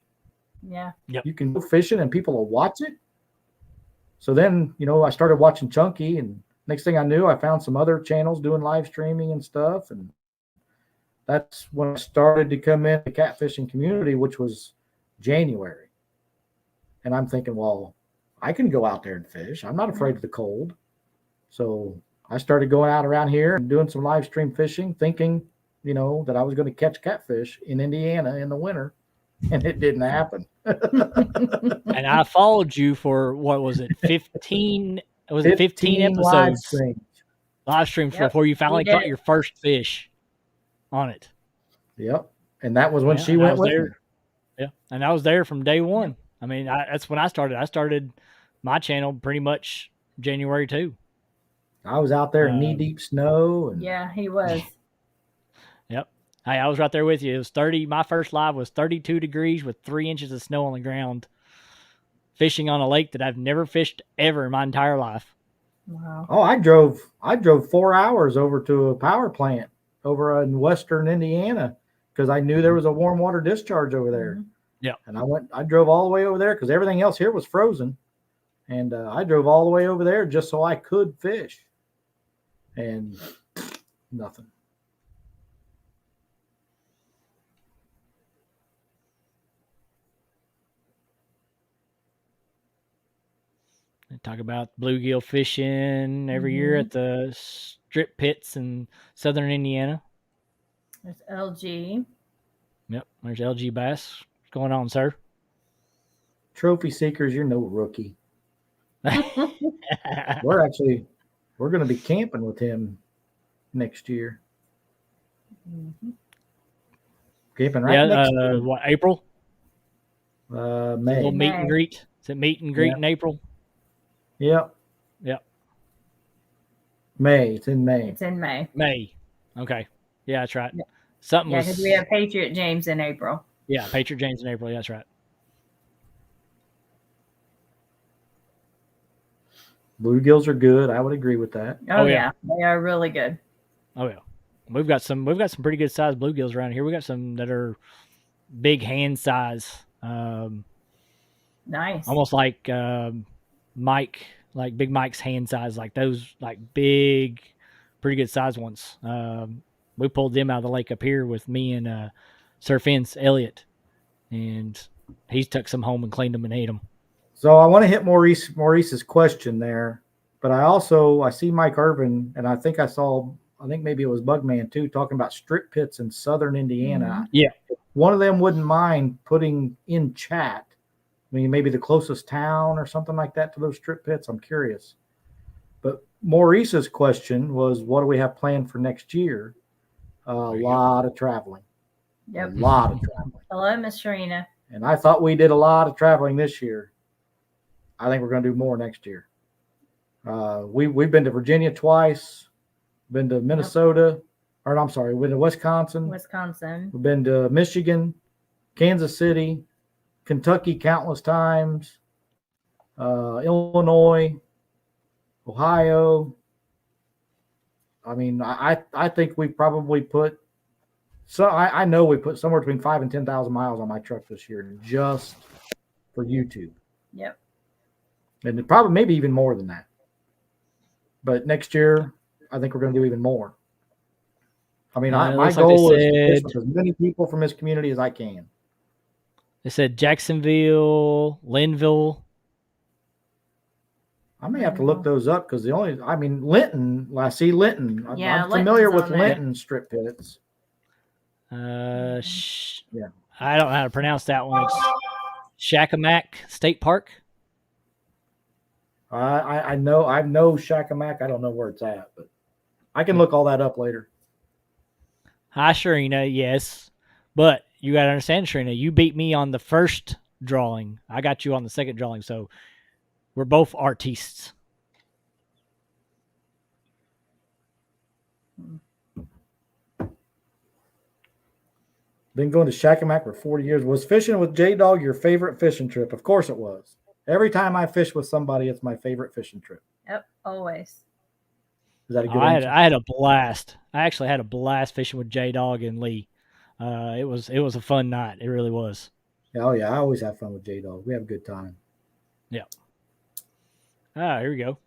S1: Yeah.
S2: Yep.
S3: You can go fishing and people will watch it. So then, you know, I started watching Chunky, and next thing I knew, I found some other channels doing live streaming and stuff. And that's when I started to come in the catfishing community, which was January. And I'm thinking, well, I can go out there and fish. I'm not afraid of the cold. So I started going out around here and doing some live stream fishing, thinking, you know, that I was going to catch catfish in Indiana in the winter, and it didn't happen.
S2: And I followed you for, what was it, 15? Was it 15 episodes? Live streams before you finally caught your first fish on it.
S3: Yep. And that was when she went with me.
S2: Yeah. And I was there from day one. I mean, that's when I started. I started my channel pretty much January too.
S3: I was out there in knee-deep snow. And
S1: yeah, he was.
S2: Yep. Hey, I was right there with you. It was 30. My first live was 32 degrees with 3 inches of snow on the ground, fishing on a lake that I've never fished ever in my entire life.
S1: Wow.
S3: Oh, I drove 4 hours over to a power plant over in western Indiana because I knew there was a warm water discharge over there.
S1: Mm-hmm.
S2: Yeah.
S3: And I drove all the way over there because everything else here was frozen. And I drove all the way over there just so I could fish. And nothing.
S2: They talk about bluegill fishing every year at the strip pits in southern Indiana.
S1: There's LG.
S2: Yep. There's LG Bass. What's going on, sir?
S3: Trophy seekers, you're no rookie. We're going to be camping with him next year.
S1: Mm-hmm.
S3: Camping right next year.
S2: What, April?
S3: May.
S2: A little meet and greet. Is it meet and greet in April?
S3: Yep.
S2: Yep.
S3: May. It's in May.
S1: It's in May.
S2: May. Okay. Yeah, that's right.
S1: Yeah.
S2: Something was.
S1: Because we have Patriot James in April.
S2: Yeah, Patriot James in April. Yeah, that's right.
S3: Bluegills are good. I would agree with that.
S1: Oh yeah. They are really good.
S2: Oh yeah. We've got some pretty good sized bluegills around here. We got some that are big hand size.
S1: Nice.
S2: Almost like Mike, like Big Mike's hand size, like those like big, pretty good size ones. We pulled them out of the lake up here with me and Sir Fence Elliott, and he's took some home and cleaned them and ate them.
S3: So I want to hit Maurice's question there, but I see Mike Irvin, and I think maybe it was Bugman too, talking about strip pits in southern Indiana.
S1: Mm-hmm.
S2: Yeah.
S3: If one of them wouldn't mind putting in chat, I mean, maybe the closest town or something like that to those strip pits. I'm curious. But Maurice's question was, what do we have planned for next year? A lot of traveling.
S1: Yep.
S3: A lot of traveling.
S1: Hello, Miss Sharina.
S3: And I thought we did a lot of traveling this year. I think we're going to do more next year. We've been to Virginia twice, been to Minnesota, we've been to Wisconsin. We've been to Michigan, Kansas City, Kentucky countless times, Illinois, Ohio. I mean, I think we probably put I know we put somewhere between 5,000 and 10,000 miles on my truck this year just for YouTube.
S1: Yep.
S3: And probably maybe even more than that. But next year, I think we're going to do even more. I mean, my goal is to fish with as many people from this community as I can.
S2: They said Jacksonville, Linville.
S3: I may have to look those up because Linton. I see Linton.
S1: Yeah,
S3: I'm familiar with Linton strip pits.
S2: I don't know how to pronounce that one. It's Shakamak State Park.
S3: I know Shakamak. I don't know where it's at, but I can look all that up later.
S2: Hi, Sharina. Yes, but you got to understand, Sharina, you beat me on the first drawing. I got you on the second drawing, so we're both artistes.
S3: Been going to Shakamak for 40 years. Was fishing with J-Dog your favorite fishing trip? Of course it was. Every time I fish with somebody, it's my favorite fishing trip.
S1: Yep, always.
S3: Is that a good answer?
S2: I had a blast. I actually had a blast fishing with J-Dog and Lee. It was a fun night. It really was.
S3: Oh, yeah. I always have fun with J-Dog. We have a good time.
S2: Yeah. Here we go.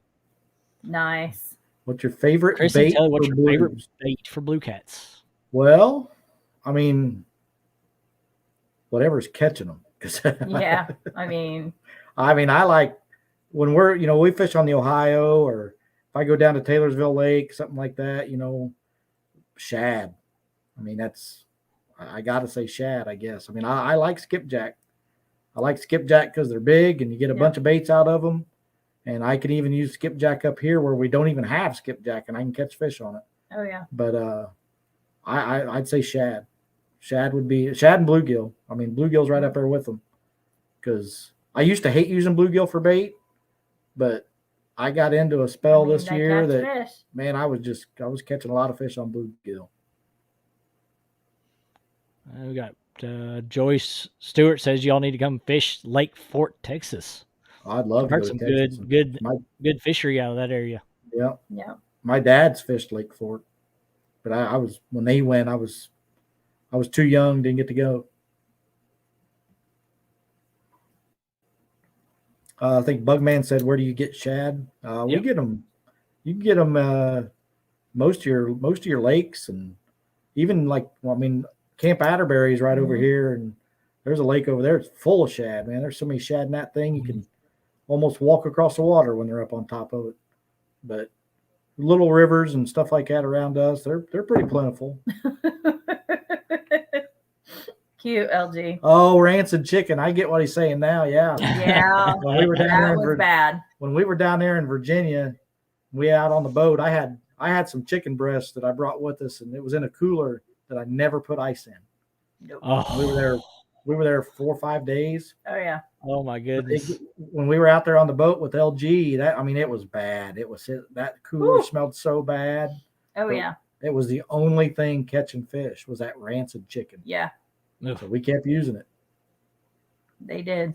S1: Nice.
S3: What's your favorite
S2: Chris
S3: bait?
S2: And Tellie, what's
S3: for
S2: your favorite
S3: blues?
S2: bait for blue cats?
S3: Well, I mean, whatever's catching them.
S1: Yeah, I mean,
S3: I like when we fish on the Ohio, or if I go down to Taylorsville Lake, something like that, shad. I mean, I got to say shad, I guess. I mean, I like skipjack. I like skipjack because they're big and you get a bunch of baits out of them. And I can even use skipjack up here where we don't even have skipjack and I can catch fish on it.
S1: Oh, yeah.
S3: But I'd say shad. Shad would be shad and bluegill. I mean, bluegill's right up there with them because I used to hate using bluegill for bait, but I got into a spell this
S1: they
S3: year
S1: catch
S3: that,
S1: fish.
S3: man, I was catching a lot of fish on bluegill.
S2: We got Joyce Stewart says y'all need to come fish Lake Fort, Texas.
S3: I'd love to
S2: I've
S3: go
S2: heard
S3: to
S2: some
S3: Texas.
S2: good fishery out of that area.
S3: Yeah.
S1: Yeah.
S3: My dad's fished Lake Fort, but I was when they went, I was too young, didn't get to go. I think Bugman said, "Where do you get shad?" We get them. You can get them most of your lakes, and even Camp Atterbury is right over here, and there's a lake over there. It's full of shad, man. There's so many shad in that thing you can almost walk across the water when they're up on top of it. But little rivers and stuff like that around us, they're pretty plentiful.
S1: Cute, LG.
S3: Oh, rancid chicken. I get what he's saying now. Yeah.
S1: Yeah.
S3: When we were down
S1: that
S3: there
S1: was bad.
S3: When we were down there in Virginia, we out on the boat, I had some chicken breasts that I brought with us, and it was in a cooler that I never put ice in.
S1: Nope.
S2: Oh.
S3: We were there 4 or 5 days.
S1: Oh yeah.
S2: Oh my goodness.
S3: When we were out there on the boat with LG, it was bad. That cooler smelled so bad.
S1: Oh yeah.
S3: It was the only thing catching fish was that rancid chicken.
S1: Yeah.
S3: So we kept using it.
S1: They did.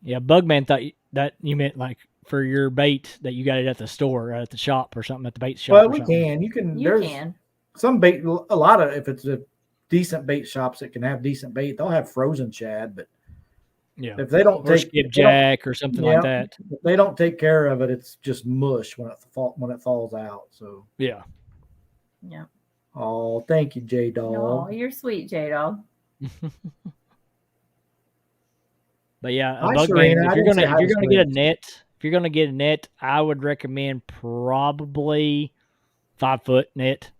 S2: Yeah, Bugman thought that you meant like for your bait that you got it at the store, at the shop or something, at the bait shop.
S3: Well, we can. You can. Some bait. A lot of, if it's a decent bait shops that can have decent bait, they'll have frozen shad. But
S2: yeah,
S3: if they don't take
S2: skipjack or something like that,
S3: if they don't take care of it, it's just mush when it falls out. So
S2: yeah.
S3: Oh, thank you, J Dog.
S1: Oh, you're sweet, J Dog.
S2: But yeah,
S3: Serena,
S2: if you're gonna get a net, I would recommend probably 5-foot net.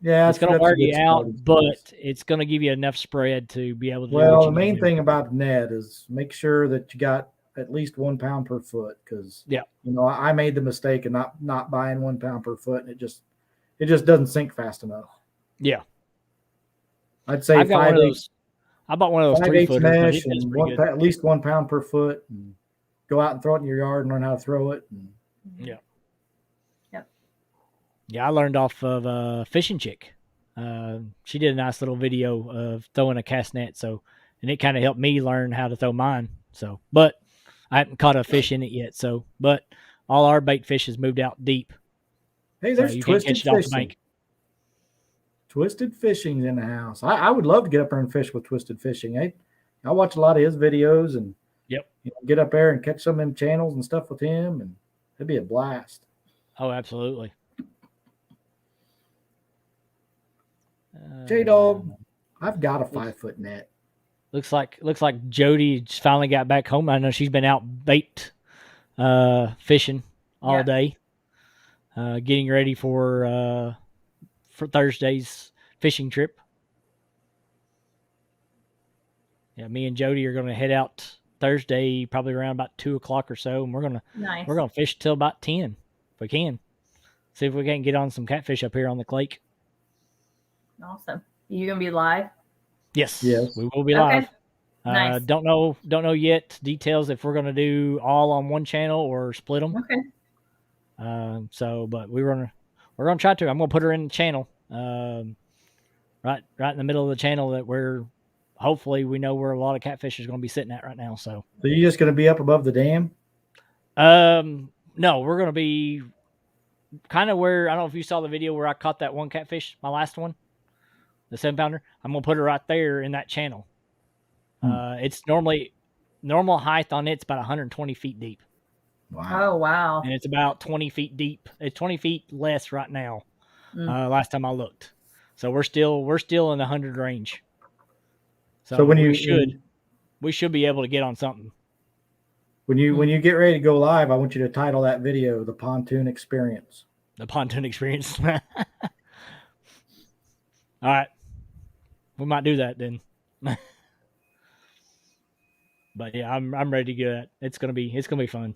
S3: Yeah,
S2: it's gonna wear you out, but it's gonna give you enough spread to be able to.
S3: Well, the main thing about the net is make sure that you got at least 1 pound per foot, because I made the mistake of not buying 1 pound per foot, and it just doesn't sink fast enough.
S2: Yeah,
S3: I'd say
S2: I bought one of those 3-footers
S3: mesh and at least 1 pound per foot, and go out and throw it in your yard and learn how to throw it.
S2: Yeah, I learned off of Fishing Chick. She did a nice little video of throwing a cast net, and it kind of helped me learn how to throw mine. So, but I haven't caught a fish in it yet. So, but all our bait fish has moved out deep.
S3: Hey, there's Twisted Fishing. Twisted Fishing's in the house. I would love to get up there and fish with Twisted Fishing. I watch a lot of his videos and get up there and catch some of them channels and stuff with him, and it'd be a blast.
S2: Oh, absolutely.
S3: J Dog, I've got a 5-foot net.
S2: Looks like Jody just finally got back home. I know she's been out bait fishing all day, getting ready for Thursday's fishing trip. Yeah, me and Jody are going to head out Thursday, probably around about 2:00 or so, and we're gonna fish till about 10 if we can. See if we can't get on some catfish up here on the lake.
S1: Awesome. You gonna be live?
S2: Yes, we will be live.
S1: Nice.
S2: Don't know yet details if we're gonna do all on one channel or split them.
S1: Okay.
S2: But we're gonna try to. I'm gonna put her in the channel, right in the middle of the channel that hopefully we know where a lot of catfish is gonna be sitting at right now. So
S3: you're just gonna be up above the dam?
S2: No, we're gonna be kind of where, I don't know if you saw the video where I caught that one catfish, my last one, the 7-pounder. I'm gonna put her right there in that channel. It's normal height on it's about 120 feet deep.
S3: Wow.
S1: Oh wow.
S2: And it's about 20 feet deep. It's 20 feet less right now. Last time I looked. So we're still in the 100 range. So when we should be able to get on something.
S3: When you get ready to go live, I want you to title that video "The Pontoon Experience."
S2: The Pontoon Experience. All right, we might do that then. But yeah, I'm ready to go. It's gonna be fun.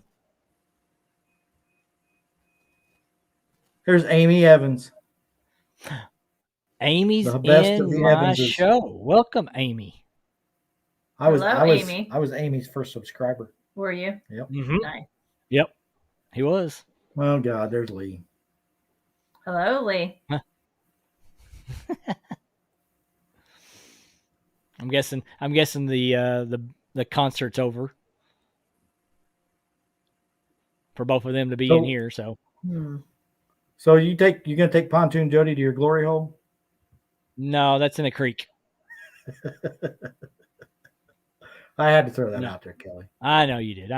S3: Here's Amy Evans.
S2: Amy's in my show. Welcome, Amy.
S1: Amy.
S3: I was Amy's first subscriber.
S1: Were you?
S3: Yep.
S2: Mm-hmm.
S1: Nice.
S2: Yep. He was.
S3: Oh God, there's Lee.
S1: Hello, Lee.
S2: I'm guessing the concert's over for both of them to be in here. So,
S3: so you're gonna take Pontoon Jody to your glory hole?
S2: No, that's in the creek.
S3: I had to throw that out there, Kelly.
S2: I know you did.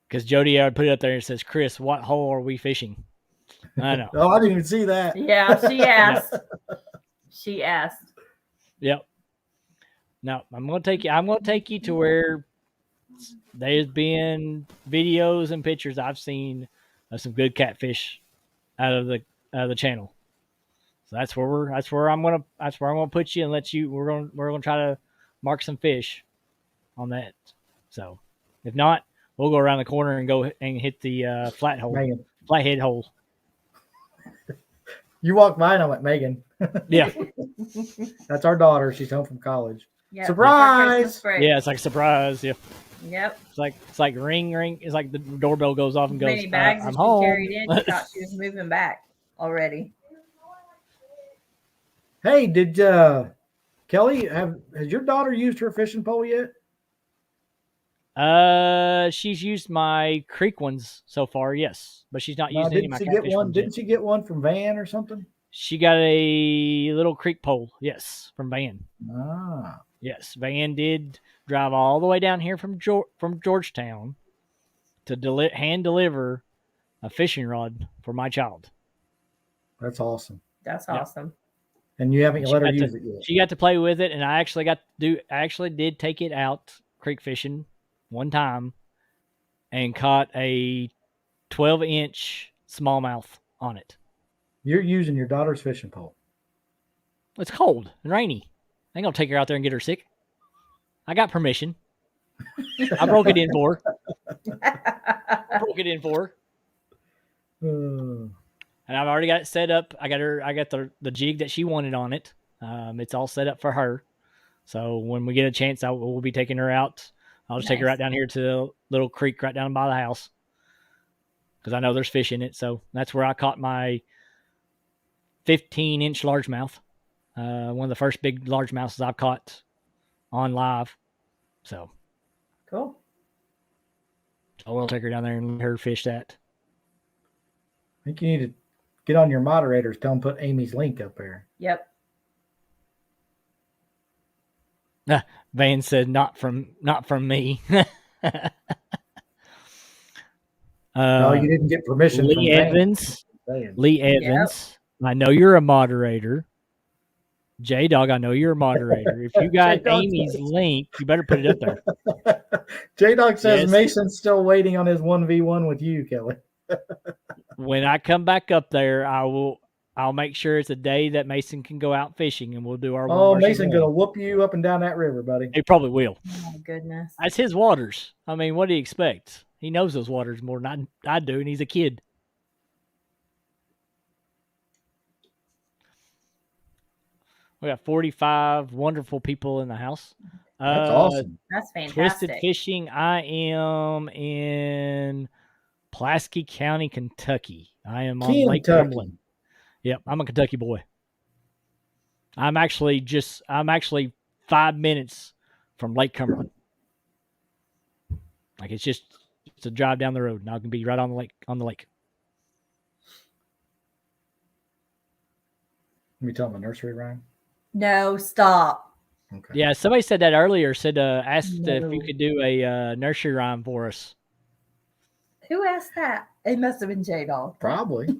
S2: Because Jody put it up there and says, "Chris, what hole are we fishing?" I know.
S3: Oh, I didn't even see that.
S1: Yeah, she asked. She asked.
S2: Yep. No, I'm gonna take you to where there's been videos and pictures I've seen of some good catfish out of the channel. So that's where I'm gonna put you and let you. We're gonna try to mark some fish
S3: on that.
S2: So if not, we'll go around the corner and go and hit the flathead hole.
S3: You walk by and I'm like, Megan.
S2: Yeah.
S3: That's our daughter. She's home from college.
S1: Yep,
S3: Surprise!
S2: Yeah, it's like surprise. Yeah.
S1: Yep.
S2: It's like ring. It's like the doorbell goes off and goes.
S1: Many bags
S2: I'm
S1: she
S2: home.
S1: carried in. She thought she was moving back already.
S3: Hey, did Kelly has your daughter used her fishing pole yet?
S2: She's used my creek ones so far, yes, but she's not used any of my catfish ones.
S3: Didn't she get one from Van or something?
S2: She got a little creek pole, yes, from Van.
S3: Ah,
S2: yes, Van did drive all the way down here from Georgetown to hand deliver a fishing rod for my child.
S3: That's awesome.
S1: That's awesome.
S3: And you haven't let her use it yet.
S2: She got to play with it, and I actually did take it out creek fishing one time and caught a 12-inch smallmouth on it.
S3: You're using your daughter's fishing pole.
S2: It's cold and rainy. I ain't gonna take her out there and get her sick. I got permission. I broke it in for her. And I've already got it set up. I got the jig that she wanted on it. It's all set up for her. So when we get a chance, we'll be taking her out. I'll just take her right down here to the little creek right down by the house because I know there's fish in it. So that's where I caught my 15-inch largemouth. One of the first big largemouths I've caught on live. So
S1: cool.
S2: So we'll take her down there and let her fish that.
S3: I think you need to get on your moderators. Tell them put Amy's link up there.
S1: Yep.
S2: Van said, "Not from me."
S3: No, you didn't get permission.
S2: Lee Evans. Yep. I know you're a moderator. J-Dog, I know you're a moderator. If you got Amy's link, you better put it up there.
S3: J-Dog says Mason's still waiting on his 1v1 with you, Kelly.
S2: When I come back up there, I'll make sure it's a day that Mason can go out fishing, and we'll do our.
S3: Oh, Mason gonna whoop you up and down that river, buddy.
S2: He probably will.
S1: Oh my goodness,
S2: that's his waters. I mean, what do you expect? He knows those waters more than I do, and he's a kid. We got 45 wonderful people in the house.
S3: That's awesome.
S1: That's fantastic.
S2: Twisted Fishing. I am in Pulaski County, Kentucky. I am on Lake Cumberland. Yep, I'm a Kentucky boy. I'm actually 5 minutes from Lake Cumberland. Like it's a drive down the road, and I can be right on the lake.
S3: Let me tell them a nursery rhyme.
S1: No, stop.
S3: Okay.
S2: Yeah, somebody said that earlier. Asked if you could do a nursery rhyme for us.
S1: Who asked that? It must have been J-Dog.
S3: Probably.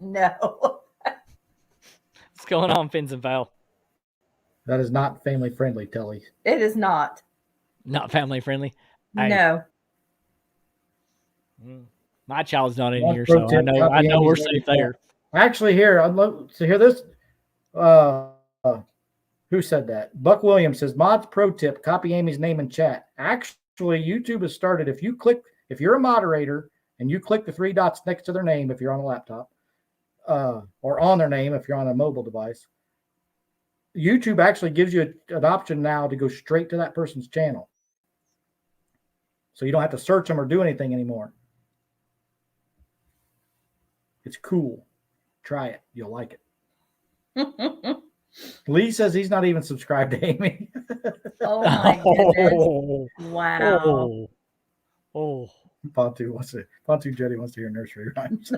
S1: No.
S2: What's going on, Fins and Fowl?
S3: That is not family friendly, Tellie.
S1: It is not.
S2: Not family friendly?
S1: No.
S2: My child's not in here, so I know we're safe there.
S3: Actually, here, I'd love to hear this. Who said that? Buck Williams says, mods pro tip, copy Amy's name in chat. Actually, YouTube has started. If you're a moderator and you click the 3 dots next to their name, if you're on a laptop, or on their name, if you're on a mobile device, YouTube actually gives you an option now to go straight to that person's channel. So you don't have to search them or do anything anymore. It's cool. Try it. You'll like it. Lee says he's not even subscribed to Amy.
S1: Oh my goodness. Wow.
S2: Oh.
S3: Pontu Jetty wants to hear nursery rhymes.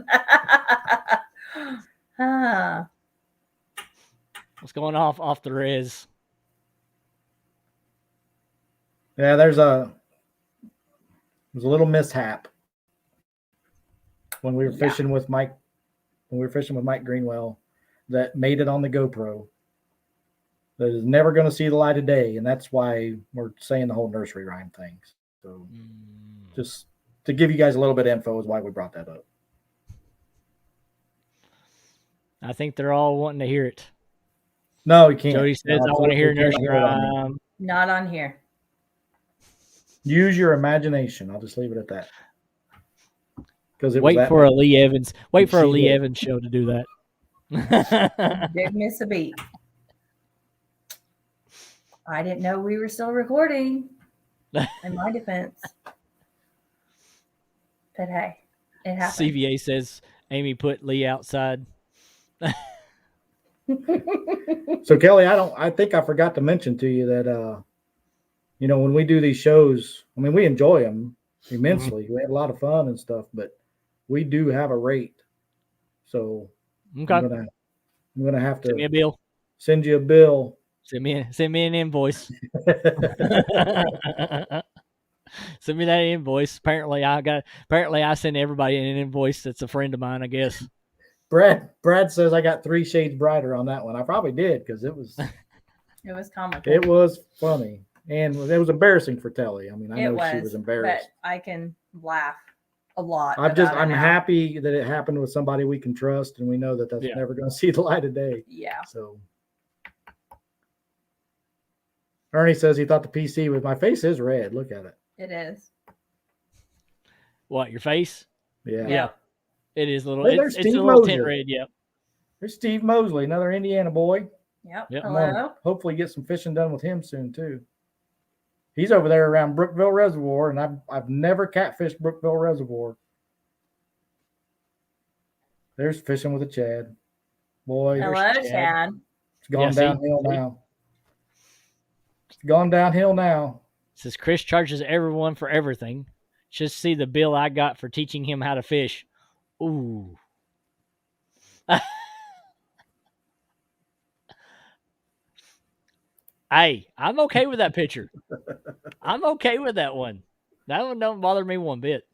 S2: What's going off the res?
S3: Yeah, there's a little mishap when we were fishing with Mike. When we were fishing with Mike Greenwell, that made it on the GoPro. That is never going to see the light of day, and that's why we're saying the whole nursery rhyme things. So, just to give you guys a little bit of info is why we brought that up.
S2: I think they're all wanting to hear it.
S3: No, you can't.
S2: Jody says, I want to hear nursery rhyme.
S1: Not on here.
S3: Use your imagination. I'll just leave it at that. Because
S2: wait for a Lee Evans. Wait for a Lee Evans show to do that.
S1: Didn't miss a beat. I didn't know we were still recording. In my defense. But hey, it happened.
S2: CVA says Amy put Lee outside.
S3: So Kelly, I think I forgot to mention to you that when we do these shows, I mean, we enjoy them immensely. We have a lot of fun and stuff, but we do have a rate. So
S2: okay.
S3: I'm gonna have to
S2: send me a bill.
S3: Send you a bill.
S2: Send me an invoice. Send me that invoice. Apparently I send everybody an invoice that's a friend of mine, I guess.
S3: Brad says I got 3 shades brighter on that one. I probably did because it was
S1: comical.
S3: It was funny. And it was embarrassing for Tellie. I mean, I know she was embarrassed.
S1: But I can laugh a lot.
S3: I'm happy that it happened with somebody we can trust, and we know that that's never going to see the light of day.
S1: Yeah.
S3: So Ernie says he thought the PC with my face is red. Look at it.
S1: It is.
S2: What, your face?
S3: Yeah.
S2: It is a little.
S3: Hey,
S2: it's a little tint red. Yep.
S3: There's Steve Mosley, another Indiana boy.
S1: Yep.
S3: Hello. Hopefully get some fishing done with him soon too. He's over there around Brookville Reservoir, and I've never catfished Brookville Reservoir. There's fishing with a Chad. Boy,
S1: hello, Chad.
S3: It's gone downhill now. It's gone downhill now.
S2: Says Chris charges everyone for everything. Just see the bill I got for teaching him how to fish. Ooh. Hey, I'm okay with that picture. I'm okay with that one. That one don't bother me one bit.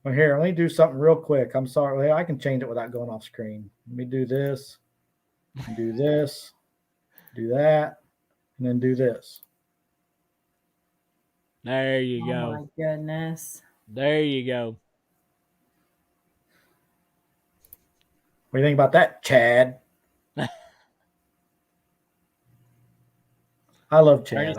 S3: Well, here, let me do something real quick. I'm sorry. I can change it without going off screen. Let me do this, do this, do that, and then do this.
S2: There you go.
S1: Oh, my goodness.
S2: There you go.
S3: What do you think about that, Chad? I love Chad.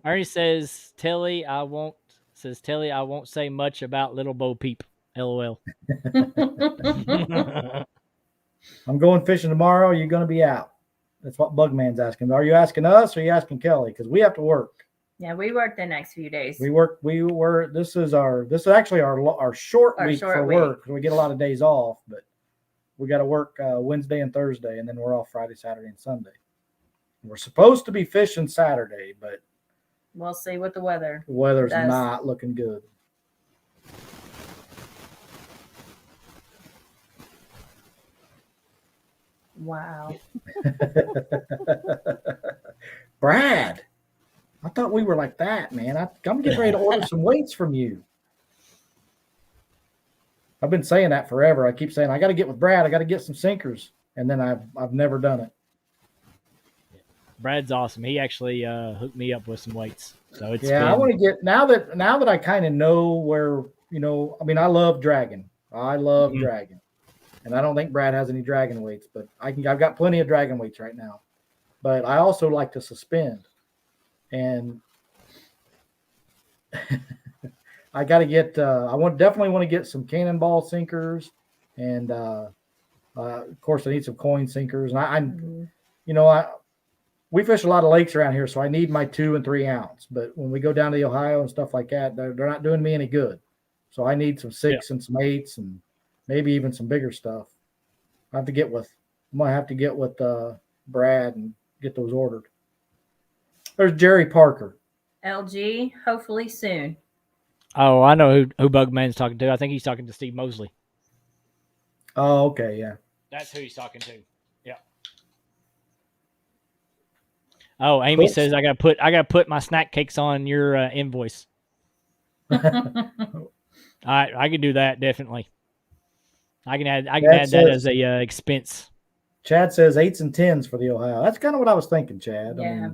S2: Ernie says, Tellie, I won't say much about little Bo Peep. LOL.
S3: I'm going fishing tomorrow. You're going to be out. That's what Bugman's asking. Are you asking us or are you asking Kelly? Because we have to work.
S1: Yeah, we work the next few days.
S3: This is actually our short week for work. We get a lot of days off, but we got to work Wednesday and Thursday, and then we're off Friday, Saturday, and Sunday. We're supposed to be fishing Saturday, but
S1: we'll see what the weather.
S3: The weather's not looking good.
S1: Wow.
S3: Brad, I thought we were like that, man. I'm getting ready to order some weights from you. I've been saying that forever. I keep saying I got to get with Brad. I got to get some sinkers, and then I've never done it.
S2: Brad's awesome. He actually hooked me up with some weights. So it's
S3: I want to get now that I kind of know where, I mean, I love dragon. I love dragon. And I don't think Brad has any dragon weights, but I've got plenty of dragon weights right now. But I also like to suspend. And I got to get definitely want to get some cannonball sinkers, and of course I need some coin sinkers. And we fish a lot of lakes around here, so I need my 2 and 3 ounce. But when we go down to the Ohio and stuff like that, they're not doing me any good. So I need some 6 and some 8s and maybe even some bigger stuff. I'm gonna have to get with Brad and get those ordered. There's Jerry Parker.
S1: LG, hopefully soon.
S2: Oh, I know who Bugman's talking to. I think he's talking to Steve Mosley.
S3: Oh, okay, yeah.
S2: That's who he's talking to. Yeah. Oh, Amy says I gotta put my snack cakes on your invoice. I can do that definitely. I can add that as a expense.
S3: Chad says 8s and 10s for the Ohio. That's kind of what I was thinking, Chad.
S1: Yeah.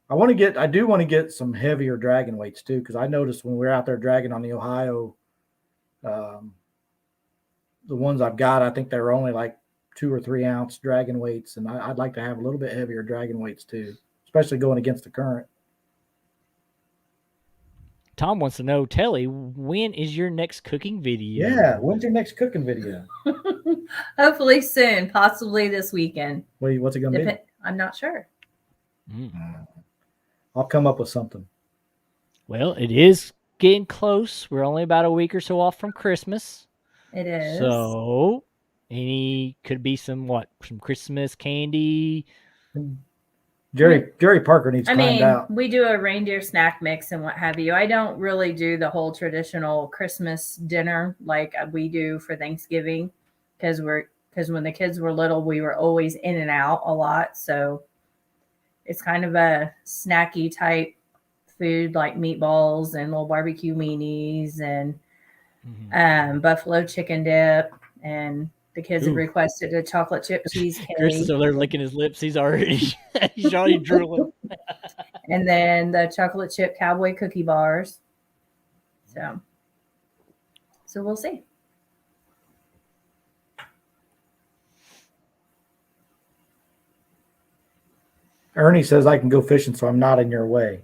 S3: I do want to get some heavier dragon weights too, because I noticed when we were out there dragging on the Ohio, the ones I've got, I think they're only like 2 or 3 ounce dragon weights, and I'd like to have a little bit heavier dragon weights too, especially going against the current.
S2: Tom wants to know, Tellie, when is your next cooking video?
S3: Yeah, when's your next cooking video?
S1: Hopefully soon, possibly this weekend.
S3: Wait, what's it going to be?
S1: I'm not sure.
S3: I'll come up with something.
S2: Well, it is getting close. We're only about a week or so off from Christmas.
S1: It is.
S2: So, could be some Christmas candy.
S3: Jerry Parker needs to find out.
S1: We do a reindeer snack mix and what have you. I don't really do the whole traditional Christmas dinner like we do for Thanksgiving because when the kids were little, we were always in and out a lot. So it's kind of a snacky type food like meatballs and little barbecue weenies and buffalo chicken dip. And the kids have requested a chocolate chip cheesecake.
S2: Chris is over there licking his lips. He's already drooling.
S1: And then the chocolate chip cowboy cookie bars. So we'll see.
S3: Ernie says I can go fishing, so I'm not in your way.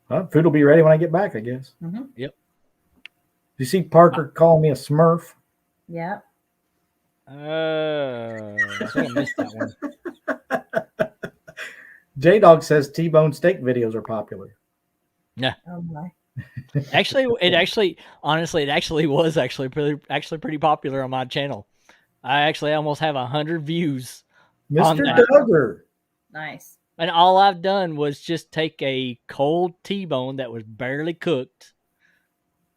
S3: Well, food will be ready when I get back, I guess.
S1: Mm-hmm.
S2: Yep.
S3: You see Parker calling me a Smurf?
S1: Yeah.
S2: I missed that one.
S3: J-Dog says T-bone steak videos are popular.
S2: Yeah.
S1: Oh my.
S2: Honestly, it was pretty popular on my channel. I actually almost have 100 views.
S3: Mr. Duggar.
S1: Nice.
S2: And all I've done was just take a cold T-bone that was barely cooked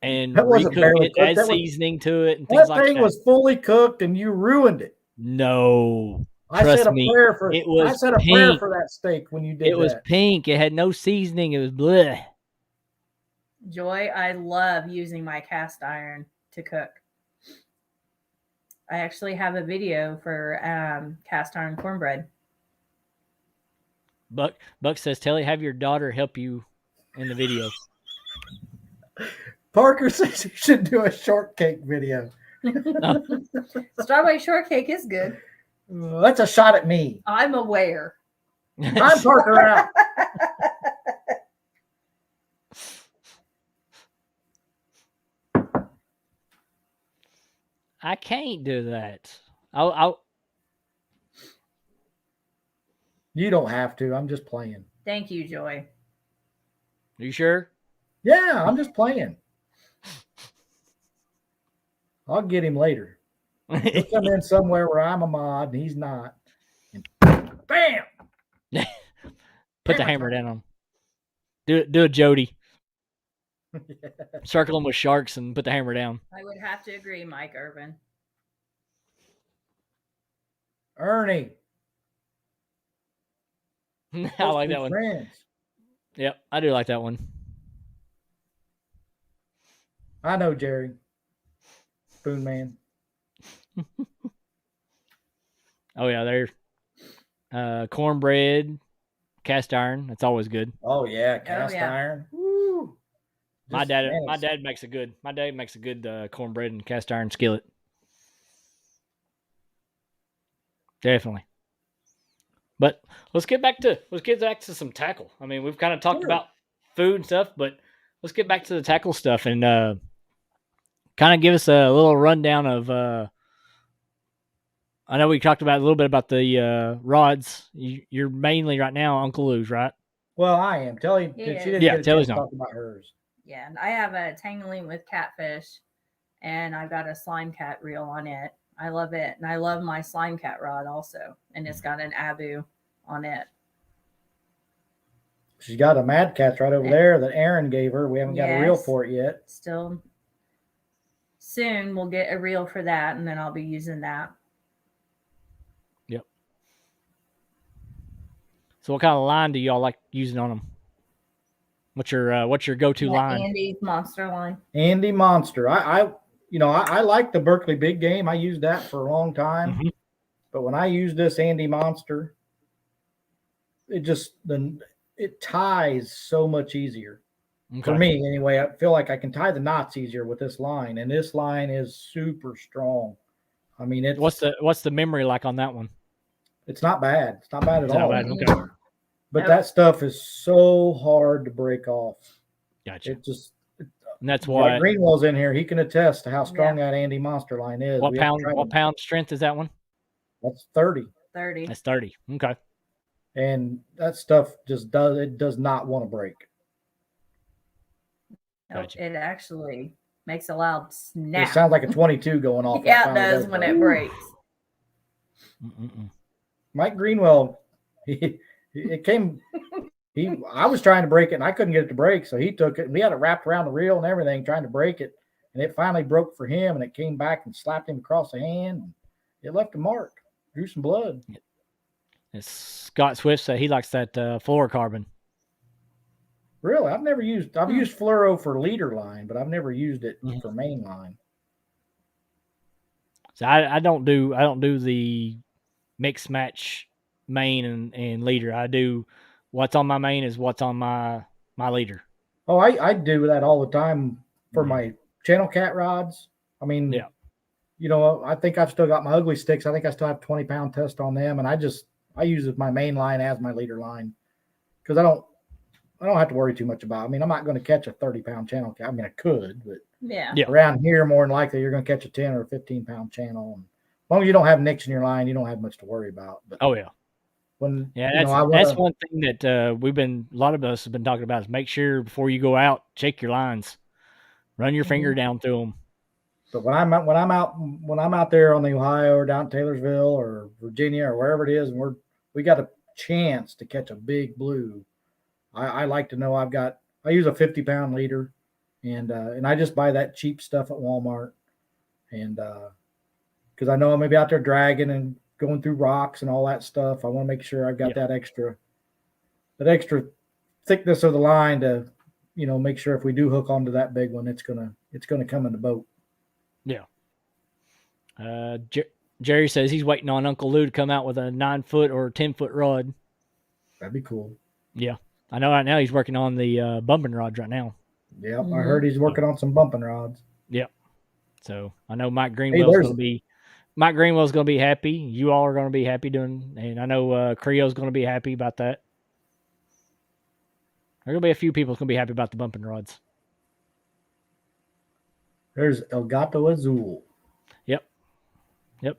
S2: and recook it, add seasoning to it, and things like that.
S3: That thing was fully cooked, and you ruined it.
S2: No,
S3: I said a prayer for that steak when you did it.
S2: It was pink. It had no seasoning. It was bleh.
S1: Joy, I love using my cast iron to cook. I actually have a video for cast iron cornbread.
S2: Buck says, Tellie, have your daughter help you in the video.
S3: Parker says you should do a shortcake video.
S1: Strawberry shortcake is good.
S3: That's a shot at me.
S1: I'm aware.
S3: I'm Parker out.
S2: I can't do that.
S3: You don't have to. I'm just playing.
S1: Thank you, Joy.
S2: Are you sure?
S3: Yeah, I'm just playing. I'll get him later. He'll come in somewhere where I'm a mod and he's not. And bam!
S2: Put the hammer down on him. Do a Jody. Yeah. Circle them with sharks and put the hammer down.
S1: I would have to agree, Mike Irvin.
S3: Ernie.
S2: I like that one.
S3: Friends.
S2: Yep, I do like that one.
S3: I know, Jerry. Spoon Man.
S2: Oh yeah, there's cornbread, cast iron. That's always good.
S3: Oh yeah, cast iron. Woo.
S2: My dad makes a good cornbread and cast iron skillet. Definitely. But let's get back to some tackle. I mean, we've kind of talked about food and stuff, but let's get back to the tackle stuff and kind of give us a little rundown of I know we talked about a little bit about the rods. You're mainly right now Uncle Lou's, right?
S3: Well, I am. Tellie, she didn't get a chance to talk about hers.
S1: Yeah, and I have a tangling with Catfish, and I've got a slime cat reel on it. I love it, and I love my slime cat rod also, and it's got an Abu on it.
S3: She's got a Mad Cat's right over there that Aaron gave her. We haven't got a reel for it yet.
S1: Still, soon we'll get a reel for that, and then I'll be using that.
S2: Yep. So, what kind of line do y'all like using on them? What's your go-to line?
S1: Andy's Monster line.
S3: Andy Monster. I like the Berkeley Big Game. I used that for a long time. Mm-hmm. But when I use this Andy Monster, it ties so much easier. Okay. For me, anyway. I feel like I can tie the knots easier with this line, and this line is super strong. I mean,
S2: what's the memory like on that one?
S3: It's not bad. It's not bad at all.
S2: Not bad. Okay.
S3: But that stuff is so hard to break off.
S2: Gotcha.
S3: And
S2: that's why
S3: Greenwell's in here. He can attest to how strong that Andy Monster line is.
S2: What pound strength is that one?
S3: That's 30.
S1: 30.
S2: That's 30. Okay.
S3: And that stuff does not want to break.
S1: Gotcha. It actually makes a loud snap.
S3: It sounds like a 22 going off.
S1: Yeah, it does when it breaks.
S3: Mike Greenwell, I was trying to break it and I couldn't get it to break. So he took it and we had it wrapped around the reel and everything trying to break it. And it finally broke for him and it came back and slapped him across the hand. And it left a mark, drew some blood.
S2: It's Scott Swift said he likes that fluorocarbon.
S3: Really? I've used fluoro for leader line, but I've never used it for main line.
S2: So I don't do the mix match main and leader. I do what's on my main is what's on my leader.
S3: Oh, I do that all the time for my channel cat rods. I mean, I think I've still got my ugly sticks. I think I still have 20-pound test on them, and I use my main line as my leader line because I don't have to worry too much about it. I mean, I'm not going to catch a 30-pound channel cat. I mean, I could, but around here, more than likely, you're going to catch a 10 or a 15-pound channel. And as long as you don't have nicks in your line, you don't have much to worry about. But
S2: that's one thing that a lot of us have been talking about is make sure before you go out, check your lines, run your finger down through them.
S3: But when I'm out there on the Ohio or down Taylorsville or Virginia or wherever it is, and we got a chance to catch a big blue, I like to know I use a 50-pound leader, and I just buy that cheap stuff at Walmart, and because I know I'm maybe out there dragging and going through rocks and all that stuff. I want to make sure I've got that extra thickness of the line to, make sure if we do hook onto that big one, it's gonna come in the boat.
S2: Yeah. Jerry says he's waiting on Uncle Lou to come out with a 9-foot or 10-foot rod.
S3: That'd be cool.
S2: Yeah. I know right now he's working on the bumping rods right now.
S3: Yeah, I heard he's working on some bumping rods.
S2: Yep. So I know Mike Greenwell's going to be happy. You all are going to be happy and I know Creo's going to be happy about that. There are going to be a few people going to be happy about the bumping rods.
S3: There's El Gato Azul.
S2: Yep.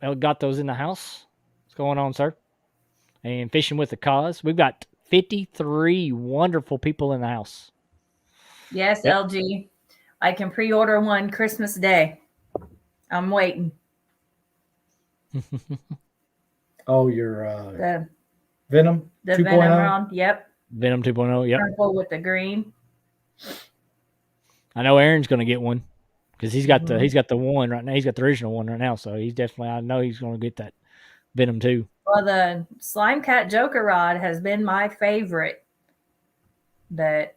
S2: El Gato's in the house. What's going on, sir? And Fishing with the Cause. We've got 53 wonderful people in the house.
S1: Yes, LG. I can pre-order one Christmas Day. I'm waiting.
S3: Oh, your Venom?
S1: The 2.0? Venom round. Yep.
S2: Venom 2.0. Yep.
S1: Purple with the green.
S2: I know Aaron's going to get one because he's got the one right now. He's got the original one right now, so I know he's going to get that Venom 2.
S1: Well, the Slime Cat Joker rod has been my favorite, but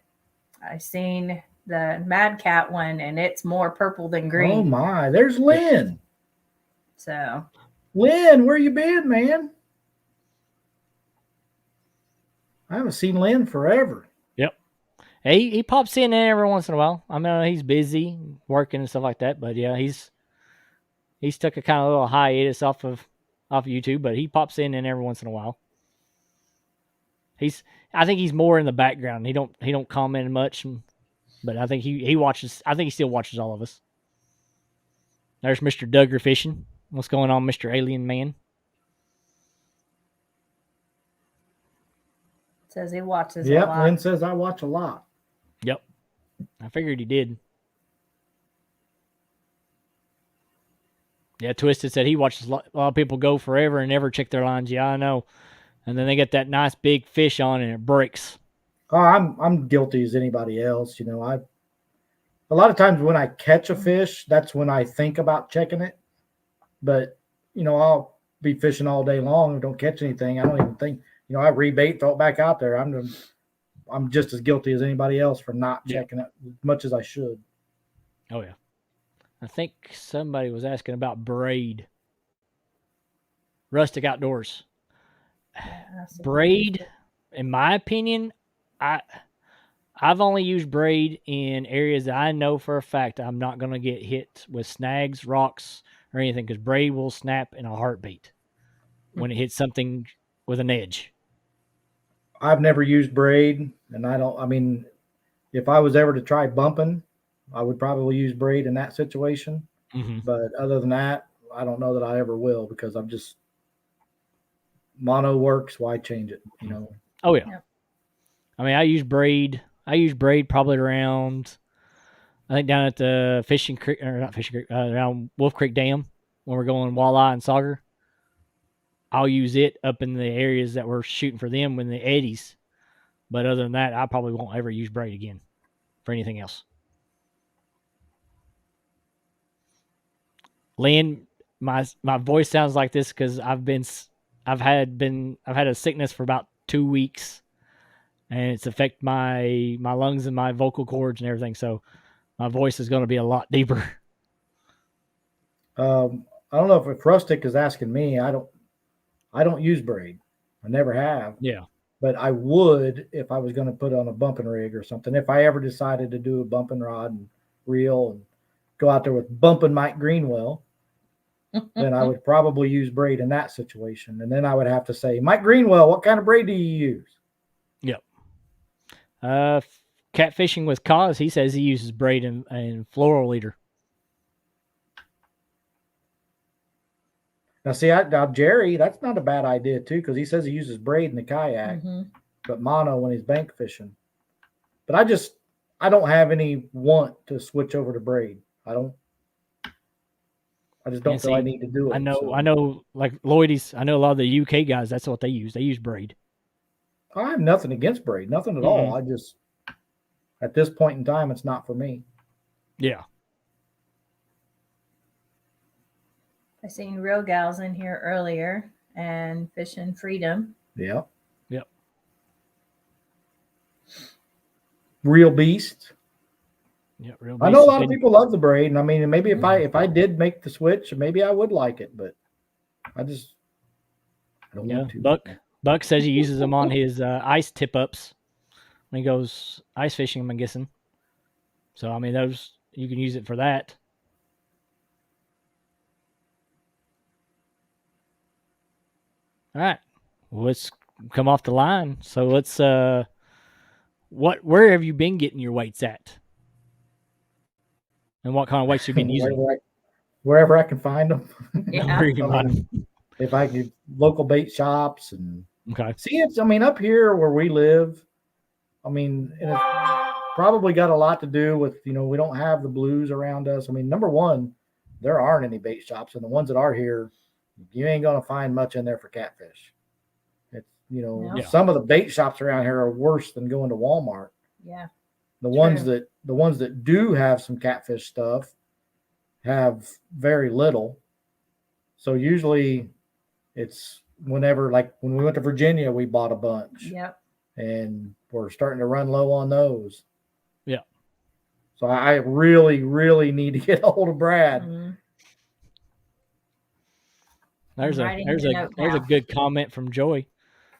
S1: I've seen the Mad Cat one, and it's more purple than green.
S3: Oh my! There's Lynn.
S1: So,
S3: Lynn, where you been, man? I haven't seen Lynn forever.
S2: Yep. He pops in there every once in a while. I mean, he's busy working and stuff like that, but yeah, he's took a kind of little hiatus off of YouTube, but he pops in every once in a while. I think he's more in the background. He don't comment much, but I think he watches. I think he still watches all of us. There's Mr. Duggar fishing. What's going on, Mr. Alien Man?
S1: Says he watches a
S3: Yep,
S1: lot.
S3: Lynn says I watch a lot.
S2: Yep. I figured he did. Yeah, Twisted said he watches a lot of people go forever and never check their lines. Yeah, I know. And then they get that nice big fish on and it breaks.
S3: Oh, I'm guilty as anybody else. You know, a lot of times when I catch a fish, that's when I think about checking it. But, you know, I'll be fishing all day long and don't catch anything. I don't even think, you know, I rebait, throw it back out there. I'm just as guilty as anybody else for not checking it as much as I should.
S2: Oh, yeah. I think somebody was asking about braid. Rustic Outdoors. Braid, in my opinion, I've only used braid in areas that I know for a fact I'm not going to get hit with snags, rocks, or anything, because braid will snap in a heartbeat when it hits something with an edge.
S3: I've never used braid, and I mean, if I was ever to try bumping, I would probably use braid in that situation.
S2: Mm-hmm.
S3: But other than that, I don't know that I ever will, because I'm just, mono works. Why change it? You know?
S2: Oh, yeah. I mean, I use braid probably around, I think down at the Fishing Creek, or not Fishing Creek, around Wolf Creek Dam when we're going walleye and sauger. I'll use it up in the areas that we're shooting for them when the eddies. But other than that, I probably won't ever use braid again for anything else. Lynn, my voice sounds like this because I've had a sickness for about 2 weeks, and it's affected my lungs and my vocal cords and everything. So my voice is going to be a lot deeper.
S3: I don't know if Rustic is asking me. I don't use braid. I never have.
S2: Yeah.
S3: But I would if I was going to put on a bumping rig or something. If I ever decided to do a bumping rod and reel and go out there with bumping Mike Greenwell, then I would probably use braid in that situation. And then I would have to say, Mike Greenwell, what kind of braid do you use?
S2: Yep. Catfishing with Cause, he says he uses braid and floral leader.
S3: Now, see, now Jerry, that's not a bad idea too, because he says he uses braid in the kayak, but mono when he's bank fishing. But I don't have any want to switch over to braid. I just don't feel I need to do it.
S2: I know, like Lloydie's. I know a lot of the UK guys. That's what they use. They use braid.
S3: I have nothing against braid, nothing at all. I just, at this point in time, it's not for me.
S2: Yeah.
S1: I seen Real Gals in here earlier and Fishing Freedom.
S3: Yeah.
S2: Yep.
S3: Real Beast.
S2: Yeah, Real Beast.
S3: I know a lot of people love the braid, and I mean, maybe if I did make the switch, maybe I would like it, but I don't want to.
S2: Buck says he uses them on his ice tip ups when he goes ice fishing, I'm guessing. So I mean, those you can use it for that. All right, let's come off the line. So let's where have you been getting your weights at? And what kind of weights you've been using?
S3: Wherever I can find them.
S1: Yeah.
S3: If I could, local bait shops and
S2: okay.
S3: See, up here where we live, and it's probably got a lot to do with, we don't have the blues around us. Number one, there aren't any bait shops, and the ones that are here, you ain't going to find much in there for catfish. It's, some of the bait shops around here are worse than going to Walmart.
S1: Yeah.
S3: The ones that do have some catfish stuff have very little. So usually it's whenever, like when we went to Virginia, we bought a bunch.
S1: Yep.
S3: And we're starting to run low on those.
S2: Yeah.
S3: So I really, really need to get a hold of Brad.
S1: Mm-hmm.
S2: There's a good comment from Joy.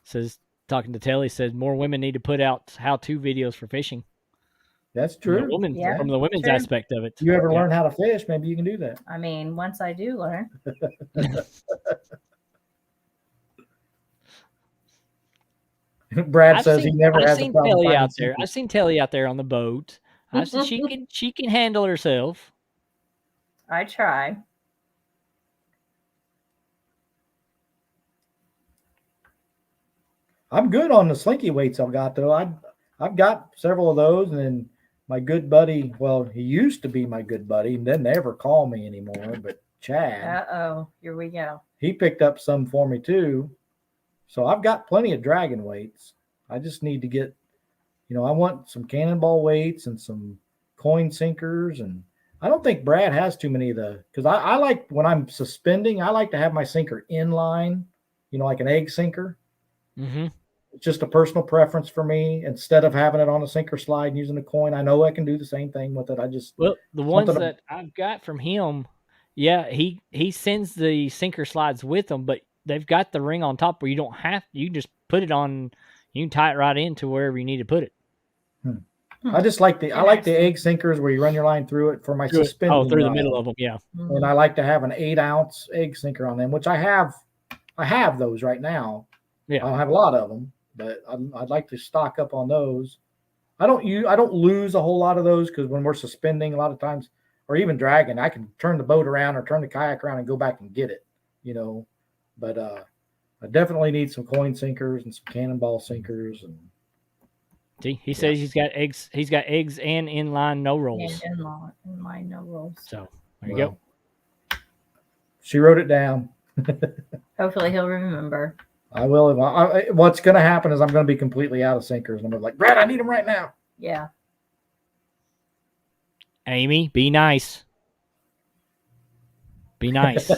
S2: Says, talking to Tellie, says more women need to put out how-to videos for fishing.
S3: That's true.
S2: From the women's aspect of it.
S3: You ever learn how to fish? Maybe you can do that.
S1: Once I do learn.
S3: Brad says he never has a problem.
S2: Tellie out there. I've seen Tellie out there on the boat. I've seen she can handle herself.
S1: I try.
S3: I'm good on the slinky weights I've got though. I've got several of those, and then my good buddy, well, he used to be my good buddy, and didn't ever call me anymore, but Chad.
S1: Here we go.
S3: He picked up some for me too. So I've got plenty of dragon weights. I just need to get, I want some cannonball weights and some coin sinkers. And I don't think Brad has too many of the, because I like when I'm suspending, I like to have my sinker in line, like an egg sinker.
S2: Mm-hmm.
S3: It's just a personal preference for me. Instead of having it on a sinker slide and using a coin, I know I can do the same thing with it.
S2: The ones that I've got from him, yeah, he sends the sinker slides with them, but they've got the ring on top where you don't have, you just put it on, you can tie it right into wherever you need to put it.
S3: I just like I like the egg sinkers where you run your line through it for my suspending.
S2: Oh, through the middle of them, yeah.
S3: And I like to have an 8-ounce egg sinker on them, which I have those right now.
S2: Yeah,
S3: I don't have a lot of them, but I'd like to stock up on those. I don't lose a whole lot of those because when we're suspending, a lot of times, or even dragging, I can turn the boat around or turn the kayak around and go back and get it, But I definitely need some coin sinkers and some cannonball sinkers. And
S2: see, he says he's got eggs. He's got eggs and inline no rolls.
S1: And inline no rolls.
S2: So there you go.
S3: She wrote it down.
S1: Hopefully he'll remember.
S3: I will. What's going to happen is I'm going to be completely out of sinkers. And I'm gonna be like, Brad, I need them right now.
S1: Yeah.
S2: Amy, be nice. Be nice.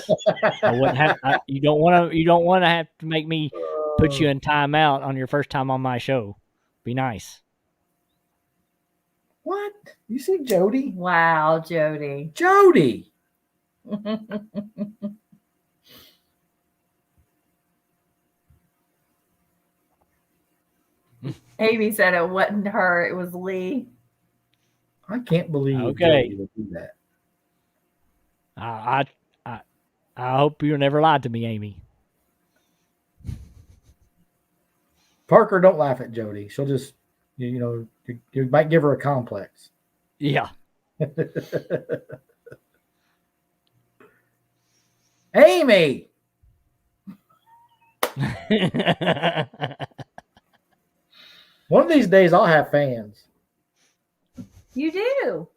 S2: I wouldn't have. You don't want to have to make me put you in timeout on your first time on my show. Be nice.
S3: What? You see Jody?
S1: Wow, Jody.
S3: Jody.
S1: Amy said it wasn't her, it was Lee.
S3: I can't believe
S2: Jody
S3: would do that.
S2: I hope you never lied to me, Amy.
S3: Parker, don't laugh at Jody. She'll just, you might give her a complex.
S2: Yeah.
S3: Amy. One of these days I'll have fans.
S1: You do.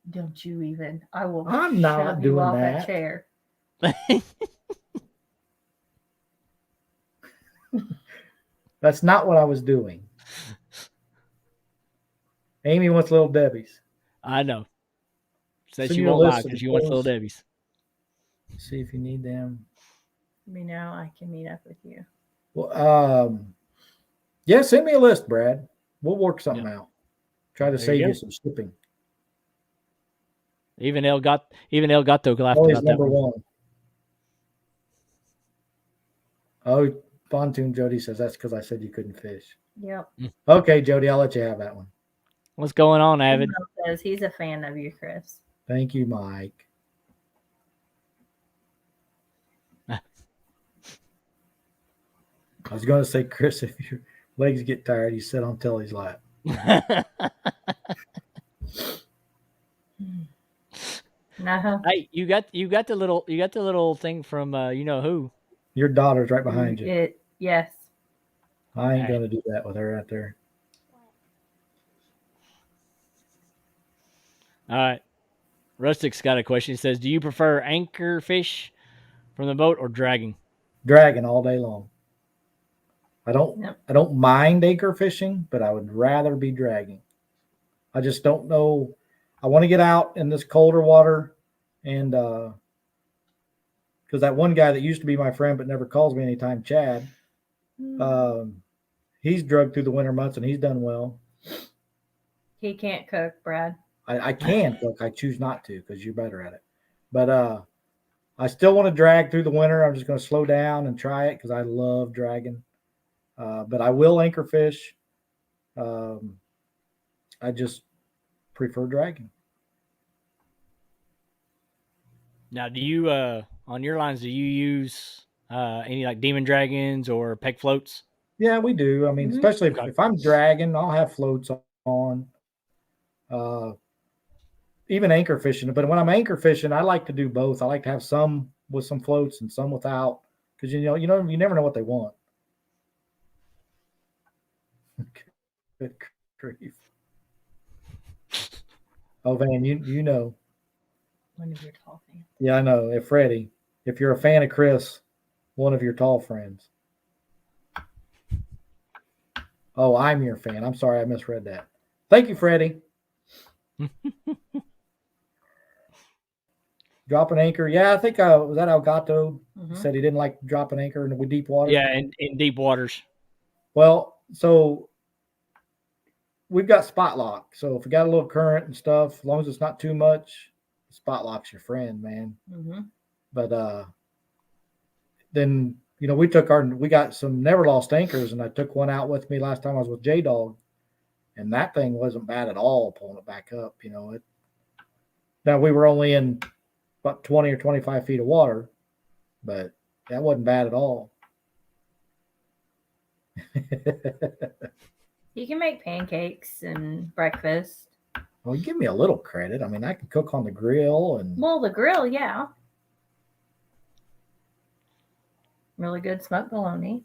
S1: Don't you even. I will.
S3: I'm not doing
S1: off
S3: that
S1: chair.
S3: That's not what I was doing. Amy wants Little Debbie's.
S2: I know. Said
S3: Send
S2: she
S3: you a
S2: won't lie
S3: list of
S2: because she wants Little Debbie's.
S3: See if you need them.
S1: Let me know. I can meet up with you.
S3: Well, yeah, send me a list, Brad. We'll work something out. Try to save you some shipping.
S2: Even El Gato laughed
S3: Always
S2: about that
S3: number
S2: one.
S3: one. Oh, Pontoon Jody says that's because I said you couldn't fish.
S1: Yep.
S3: Okay, Jody, I'll let you have that one.
S2: What's going on, Avid?
S1: Says he's a fan of you, Chris.
S3: Thank you, Mike. I was going to say, Chris, if your legs get tired, you sit on Tellie's lap.
S1: No.
S2: Hey, you got the little thing from you know who?
S3: Your daughter's right behind you.
S1: Yes.
S3: I ain't going to do that with her out there.
S2: All right. Rustic's got a question. He says, do you prefer anchor fish from the boat or dragging?
S3: Dragging all day long. I don't mind anchor fishing, but I would rather be dragging. I just don't know. I want to get out in this colder water, and because that one guy that used to be my friend but never calls me anytime, Chad, he's drugged through the winter months and he's done well.
S1: He can't cook, Brad.
S3: I can cook. I choose not to because you're better at it. But I still want to drag through the winter. I'm just going to slow down and try it because I love dragging. But I will anchor fish. I just prefer dragging.
S2: Now, do you on your lines? Do you use any like demon dragons or peg floats?
S3: Yeah, we do. I mean, especially if I'm dragging, I'll have floats on. Even anchor fishing. But when I'm anchor fishing, I like to do both. I like to have some with some floats and some without, because you never know what they want. Good grief. Oh, Van, you know.
S1: One of your tall fans.
S3: Yeah, I know. If Freddie, if you're a fan of Chris, one of your tall friends. Oh, I'm your fan. I'm sorry, I misread that. Thank you, Freddie. Drop an anchor. Yeah, I think was that Elgato said he didn't like dropping anchor in deep water.
S2: Yeah, in deep waters.
S3: Well, so we've got spot lock. So if we got a little current and stuff, as long as it's not too much, spot lock's your friend, man.
S1: Mm-hmm.
S3: But then we got some never lost anchors, and I took one out with me last time I was with J Dog, and that thing wasn't bad at all pulling it back up. Now we were only in about 20 or 25 feet of water, but that wasn't bad at all.
S1: You can make pancakes and breakfast.
S3: Well, give me a little credit. I mean, I can cook on the grill and.
S1: Well, the grill, yeah. Really good smoked bologna.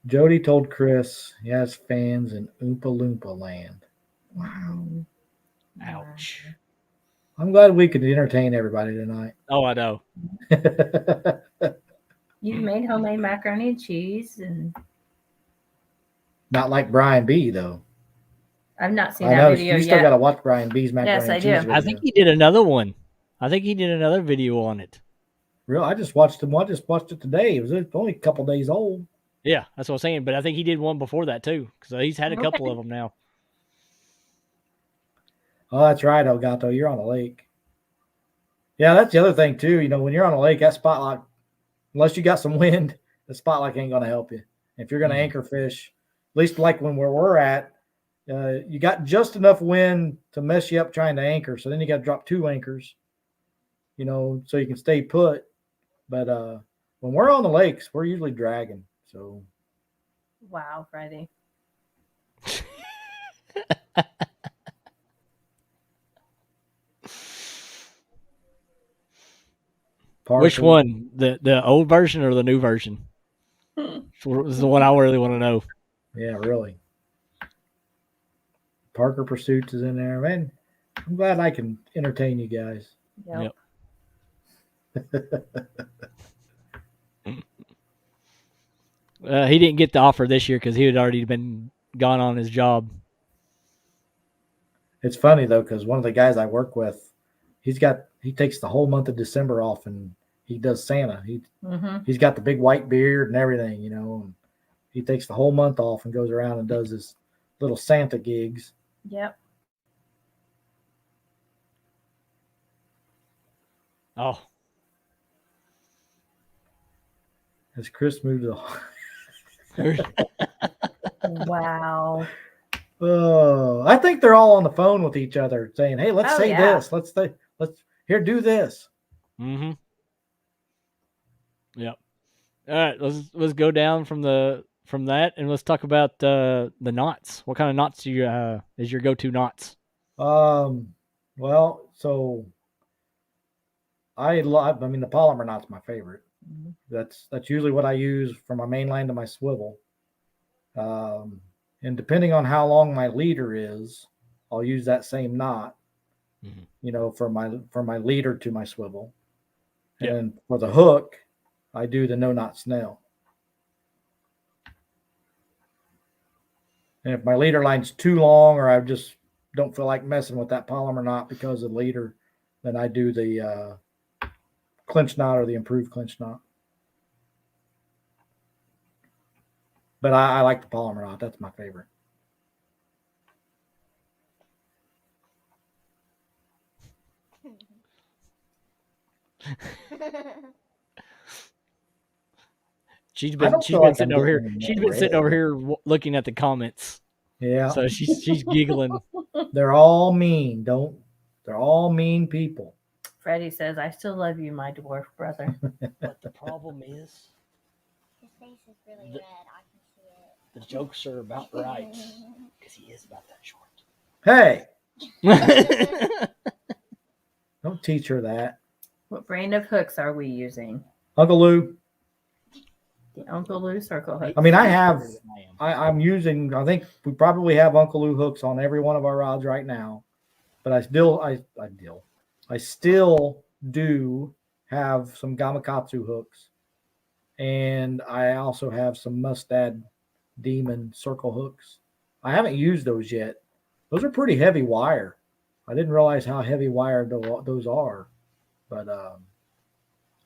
S3: Jody told Chris he has fans in Oompa Loompa land. Wow.
S2: Ouch.
S3: I'm glad we could entertain everybody tonight.
S2: Oh, I know.
S1: You made homemade macaroni and cheese, and
S3: not like Brian B, though.
S1: I've not seen that video yet.
S3: You still got to watch Brian B's macaroni and cheese.
S1: Yes, I do.
S3: Video.
S2: I think he did another one. I think he did another video on it.
S3: Really? I just watched him. I just watched it today. It was only a couple days old.
S2: Yeah, that's what I'm saying. But I think he did one before that too, because he's had a couple of them now.
S3: Oh, that's right, Elgato. You're on a lake. Yeah, that's the other thing too. When you're on a lake, that spot lock, unless you got some wind, the spot lock ain't going to help you. If you're going to anchor fish, at least like where we're at, you got just enough wind to mess you up trying to anchor. So then you got to drop 2 anchors, so you can stay put. But when we're on the lakes, we're usually dragging. So.
S1: Wow, Friday.
S2: Which one? The old version or the new version? This is the one I really want to know.
S3: Yeah, really. Parker Pursuits is in there. Man, I'm glad I can entertain you guys.
S1: Yep.
S2: He didn't get the offer this year because he had already been gone on his job.
S3: It's funny though, because one of the guys I work with, he takes the whole month of December off and he does Santa. He's got the big white beard and everything, and he takes the whole month off and goes around and does his little Santa gigs.
S1: Yep.
S2: Oh.
S3: Has Chris moved on?
S1: Wow.
S3: Oh, I think they're all on the phone with each other saying, "Hey, let's say this. Let's here do this."
S2: Mm-hmm. Yep. All right, let's go down from that and let's talk about the knots. What kind of knots do you is your go-to knots?
S3: Well, so I mean the polymer knot's my favorite.
S1: Mm-hmm.
S3: That's usually what I use from my main line to my swivel. And depending on how long my leader is, I'll use that same knot, for my leader to my swivel. Yep. And for the hook, I do the no knot snell. And if my leader line's too long or I just don't feel like messing with that polymer knot because of the leader, then I do the clinch knot or the improved clinch knot. But I like the polymer knot. That's my favorite.
S2: She's been sitting over here. She's been sitting over here looking at the comments.
S3: Yeah.
S2: So she's giggling.
S3: They're all mean. They're all mean people.
S1: Freddie says, "I still love you, my dwarf brother."
S2: But the problem is,
S5: his face is really red. I can see it.
S2: The jokes are about right because he is about that short.
S3: Hey, don't teach her that.
S1: What brand of hooks are we using?
S3: Uncle Lou.
S1: The Uncle Lou circle hook.
S3: I mean, I'm using, I think we probably have Uncle Lou hooks on every one of our rods right now, but I still do have some Gamakatsu hooks, and I also have some Mustad Demon circle hooks. I haven't used those yet. Those are pretty heavy wire. I didn't realize how heavy wired those are, but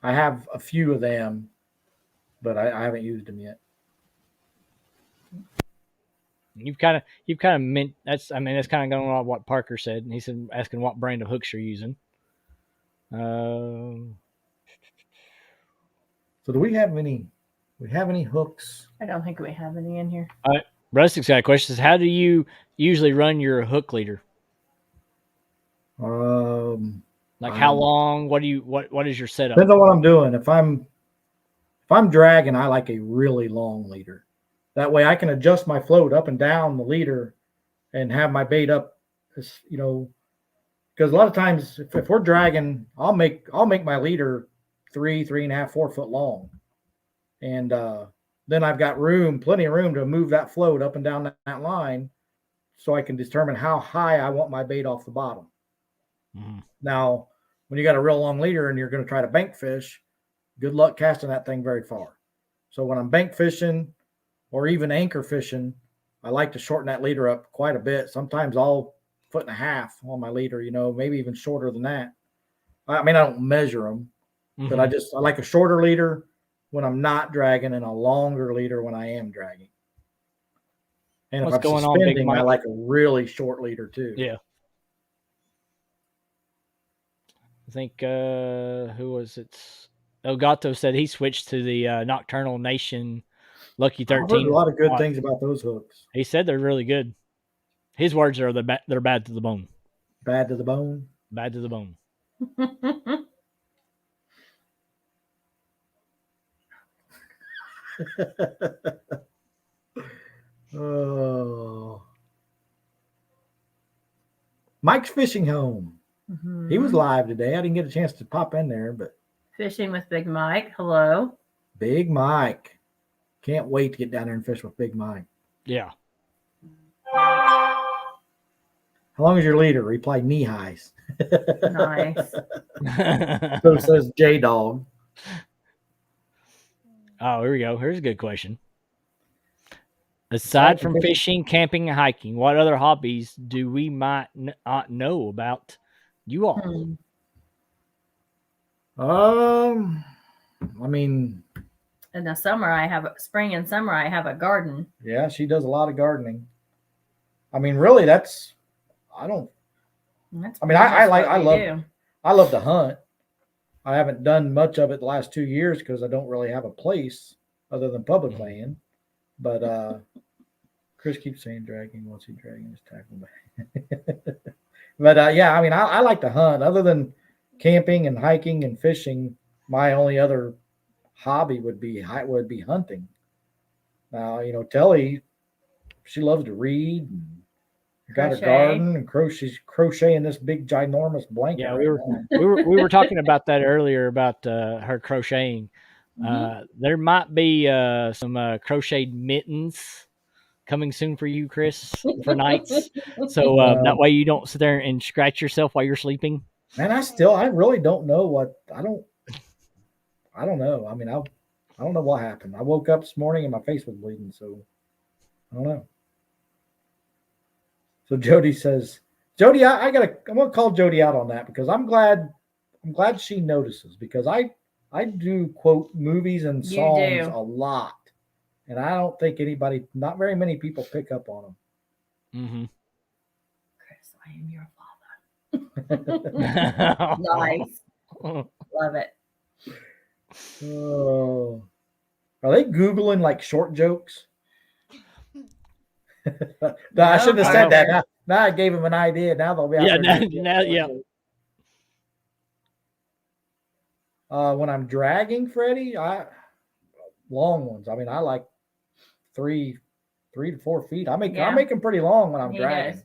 S3: I have a few of them, but I haven't used them yet.
S2: You've kind of meant that's kind of going on what Parker said. He said asking what brand of hooks you're using.
S3: So do we have any? We have any hooks?
S1: I don't think we have any in here.
S2: Rustic's got a question. Says, how do you usually run your hook leader? Like how long? What is your setup?
S3: Depends on what I'm doing. If I'm dragging, I like a really long leader. That way I can adjust my float up and down the leader and have my bait up, because a lot of times if we're dragging, I'll make my leader 3.5, 4 foot long. And then I've got plenty of room to move that float up and down that line so I can determine how high I want my bait off the bottom. Mm-hmm. Now, when you got a real long leader and you're going to try to bank fish, good luck casting that thing very far. So when I'm bank fishing or even anchor fishing, I like to shorten that leader up quite a bit. Sometimes I'll 1.5 feet on my leader, maybe even shorter than that. I mean, I don't measure them, but I like a shorter leader when I'm not dragging and a longer leader when I am dragging. And if I'm suspending, I like a really short leader too.
S2: Yeah. I think, who was it? Elgato said he switched to the Nocturnal Nation Lucky 13.
S3: I've heard a lot of good things about those hooks.
S2: He said they're really good. His words are they're bad to the bone.
S3: Bad to the bone?
S2: Bad to the bone.
S3: Oh. Mike's Fishing Home. Mm-hmm. He was live today. I didn't get a chance to pop in there, but
S1: Fishing with Big Mike. Hello.
S3: Big Mike. Can't wait to get down there and fish with Big Mike.
S2: Yeah.
S3: How long is your leader? Reply knee highs.
S1: Nice.
S3: So says J Dog.
S2: Oh, here we go. Here's a good question. Aside from fishing, camping, and hiking, what other hobbies do we might not know about you all?
S3: I mean,
S1: in the summer, spring and summer, I have a garden.
S3: Yeah, she does a lot of gardening. I mean, really, I love to hunt. I haven't done much of it the last 2 years because I don't really have a place other than public land. But Chris keeps saying dragging. What's he dragging his tackle back? But yeah, I mean, I like to hunt. Other than camping and hiking and fishing, my only other hobby would be hunting. Now, Tellie, she loves to read and got a garden and she's crocheting this big ginormous blanket.
S2: Yeah, we were talking about that earlier about her crocheting. Mm-hmm. There might be some crocheted mittens coming soon for you, Chris, for nights. So that way you don't sit there and scratch yourself while you're sleeping.
S3: Man, I really don't know I don't know. I mean, I don't know what happened. I woke up this morning and my face was bleeding, so I don't know. So Jody says, Jody, I'm gonna call Jody out on that because I'm glad she notices because I do quote movies and songs a lot, and I don't think not very many people pick up on them.
S2: Mm-hmm.
S1: Chris, I am your father. Nice, love it.
S3: Oh, are they Googling like short jokes? No, I shouldn't have said that. Now I gave him an idea. Now they'll be out there.
S2: Yeah.
S3: When I'm dragging, Freddie, long ones. I mean, I like 3 to 4 feet. I make them pretty long when I'm dragging. Does.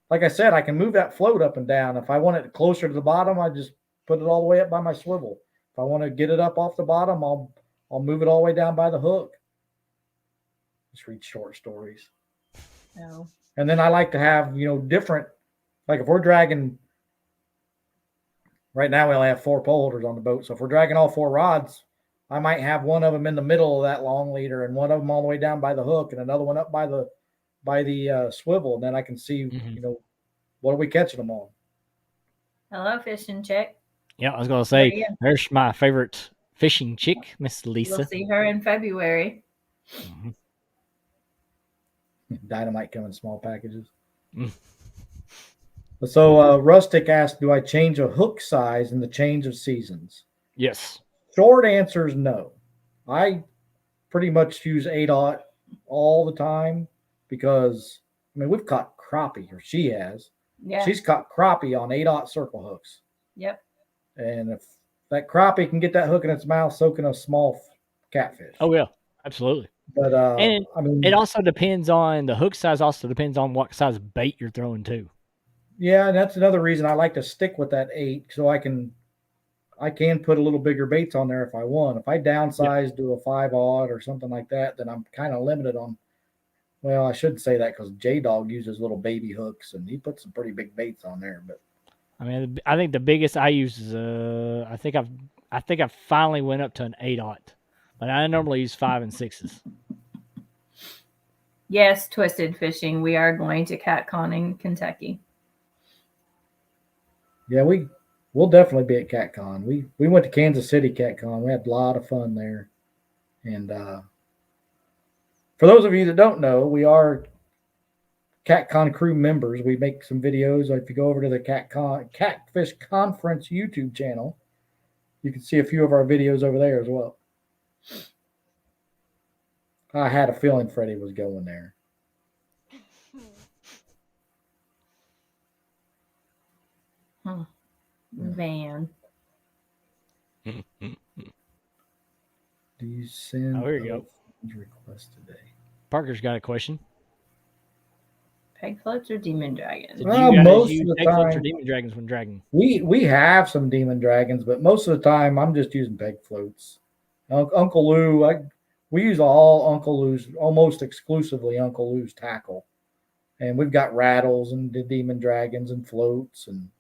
S3: Like I said, I can move that float up and down. If I want it closer to the bottom, I just put it all the way up by my swivel. If I want to get it up off the bottom, I'll I'll move it all the way down by the hook. Just read short stories.
S1: No.
S3: And then I like to have, different, like if we're dragging, right now we only have 4 pole holders on the boat. So if we're dragging all 4 rods, I might have one of them in the middle of that long leader and one of them all the way down by the hook and another one up by the swivel. And then I can see, what are we catching them on?
S1: Hello, fishing chick.
S2: Yeah, I was going to say, there's my favorite fishing chick, Miss Lisa.
S1: We'll see her in February.
S2: Mm-hmm.
S3: Dynamite come in small packages. So Rustic asked, do I change a hook size in the change of seasons?
S2: Yes.
S3: Short answer is no. I pretty much use 8/0 all the time because, we've caught crappie, or she has.
S1: Yeah.
S3: She's caught crappie on 8/0 circle hooks.
S1: Yep.
S3: And if that crappie can get that hook in its mouth, so can a small catfish.
S2: Oh, yeah. Absolutely.
S3: But
S2: it also depends on the hook size. Also depends on what size of bait you're throwing too.
S3: Yeah, and that's another reason I like to stick with that 8, so I can put a little bigger baits on there if I want. If I downsize to a 5/0 or something like that, then I'm kind of limited on. Well, I shouldn't say that because J-Dog uses little baby hooks and he puts some pretty big baits on there. But
S2: I think the biggest I use is I think I finally went up to an 8/0. But I normally use 5 and 6s.
S1: Yes, Twisted Fishing. We are going to CatCon in Kentucky.
S3: Yeah, we'll definitely be at CatCon. We went to Kansas City CatCon. We had a lot of fun there. And for those of you that don't know, we are CatCon crew members. We make some videos. If you go over to the Catfish Conference YouTube channel, you can see a few of our videos over there as well. I had a feeling Freddie was going there.
S1: Van.
S3: Do you send
S2: here you go.
S3: Request today?
S2: Parker's got a question.
S1: Peg floats or demon dragons?
S2: Did you guys
S3: most
S2: use
S3: of the
S2: peg floats
S3: time,
S2: or demon dragons when dragging?
S3: We have some demon dragons, but most of the time I'm just using peg floats. Uncle Lou, we use all Uncle Lou's, almost exclusively Uncle Lou's tackle. And we've got rattles and the demon dragons and floats. And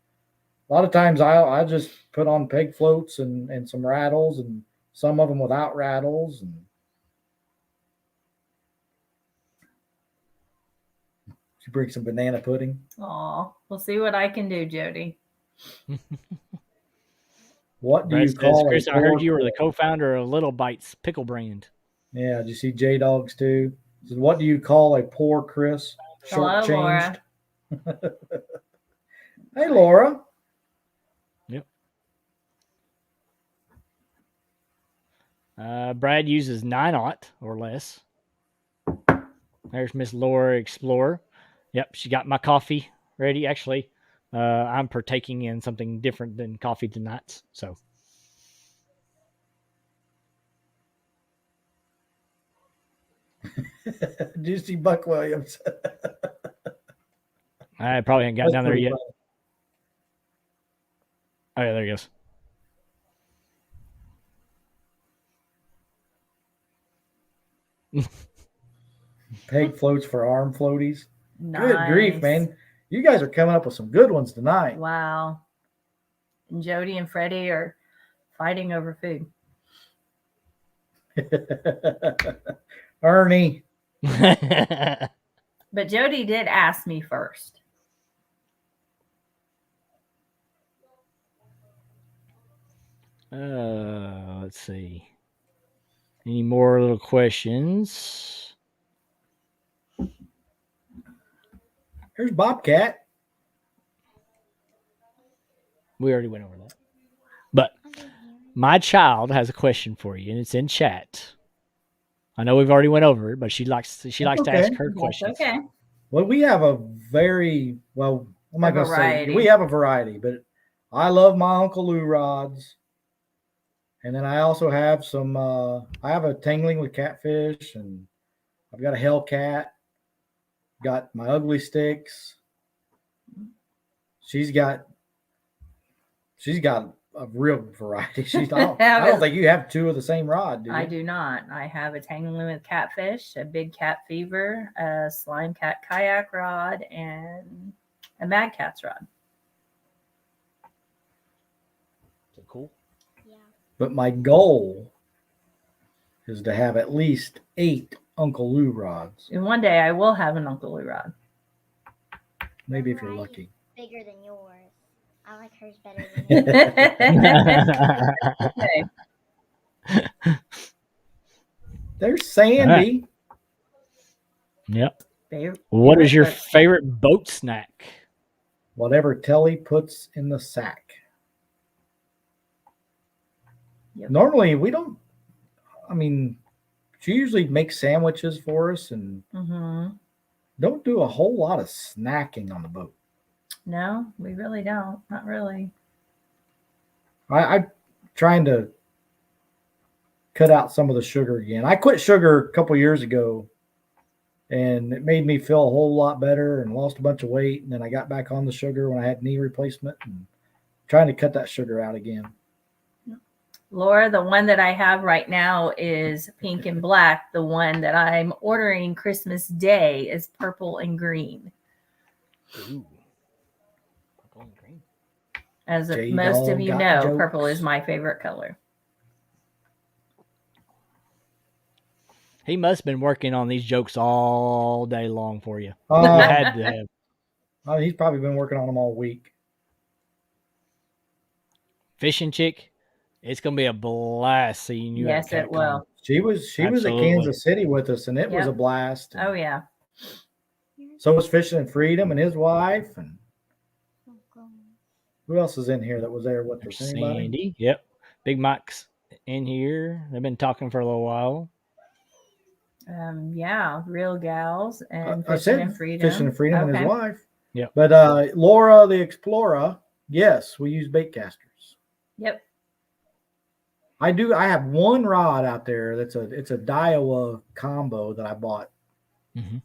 S3: a lot of times I just put on peg floats and some rattles, and some of them without rattles. And you bring some banana pudding.
S1: Oh, we'll see what I can do, Jody.
S3: What do you call it?
S2: Chris, I heard you were the co-founder of Little Bites Pickle Brand.
S3: Yeah, did you see J-Dogs too? He said, what do you call a poor Chris?
S1: Hello, Laura.
S3: Hey, Laura.
S2: Yep. Brad uses 9/0 or less. There's Miss Laura Explorer. Yep, she got my coffee ready. Actually, I'm partaking in something different than coffee tonight. So,
S3: Did you see Buck Williams?
S2: I probably haven't got down there yet.
S3: Funny.
S2: Oh yeah, there he goes.
S3: Peg floats for arm floaties.
S1: Nice.
S3: Good grief, man. You guys are coming up with some good ones tonight.
S1: Wow. And Jody and Freddie are fighting over food.
S3: Ernie.
S1: But Jody did ask me first.
S2: Let's see. Any more little questions?
S3: Here's Bobcat.
S2: We already went over that. But my child has a question for you, and it's in chat. I know we've already went over it, but she likes to ask her questions.
S1: Okay.
S3: Well, we have a very, well, I'm not going to say,
S1: variety.
S3: we have a variety, but I love my Uncle Lou rods. And then I also have some, I have a Tangling with Catfish, and I've got a Hellcat, got my Ugly Sticks. She's got real variety. I don't think you have two of the same rod, do you?
S1: I do not. I have a Tangle Catfish, a Big Cat Fever, a Slime Cat Kayak rod, and a Mad Cat's rod.
S2: Cool.
S5: Yeah.
S3: But my goal is to have at least 8 Uncle Lou rods.
S1: And one day I will have an Uncle Lou rod.
S3: Maybe if you're lucky.
S5: Bigger than yours. I like hers better than yours.
S1: Okay.
S3: There's Sandy.
S2: Yep.
S1: Favorite
S2: What is your
S1: boat
S2: favorite boat snack?
S3: Whatever Tellie puts in the sack.
S1: Yep.
S3: Normally, we don't. I mean, she usually makes sandwiches for us and don't do a whole lot of snacking on the boat.
S1: No, we really don't. Not really.
S3: I'm trying to cut out some of the sugar again. I quit sugar a couple years ago, and it made me feel a whole lot better and lost a bunch of weight. And then I got back on the sugar when I had knee replacement and trying to cut that sugar out again.
S1: Laura, the one that I have right now is pink and black. The one that I'm ordering Christmas Day is purple and green.
S2: Ooh. Purple and green.
S1: As
S3: J-Dog
S1: most of you
S3: got
S1: know,
S3: jokes.
S1: purple is my favorite color.
S2: He must have been working on these jokes all day long for you. He
S3: Uh,
S2: had to have.
S3: he's probably been working on them all week.
S2: Fishing chick, it's gonna be a blast seeing you.
S1: Yes,
S2: at
S1: it will.
S3: She was at
S2: Absolutely.
S3: Kansas City with us, and it was
S1: Yep.
S3: a blast.
S1: Oh, yeah.
S3: So was Fishing and Freedom and his wife, and who else is in here that was there with us? Anybody?
S2: Sandy, yep. Big Mike's in here. They've been talking for a little while.
S1: Yeah, Real Gals and
S3: I
S1: Fishing
S3: said
S1: and Freedom.
S3: Fishing and Freedom and
S1: Okay.
S3: his wife.
S2: Yep.
S3: But Laura the Explorer, yes, we use bait casters.
S1: Yep.
S3: I do. I have one rod out there it's a Daiwa combo that I bought.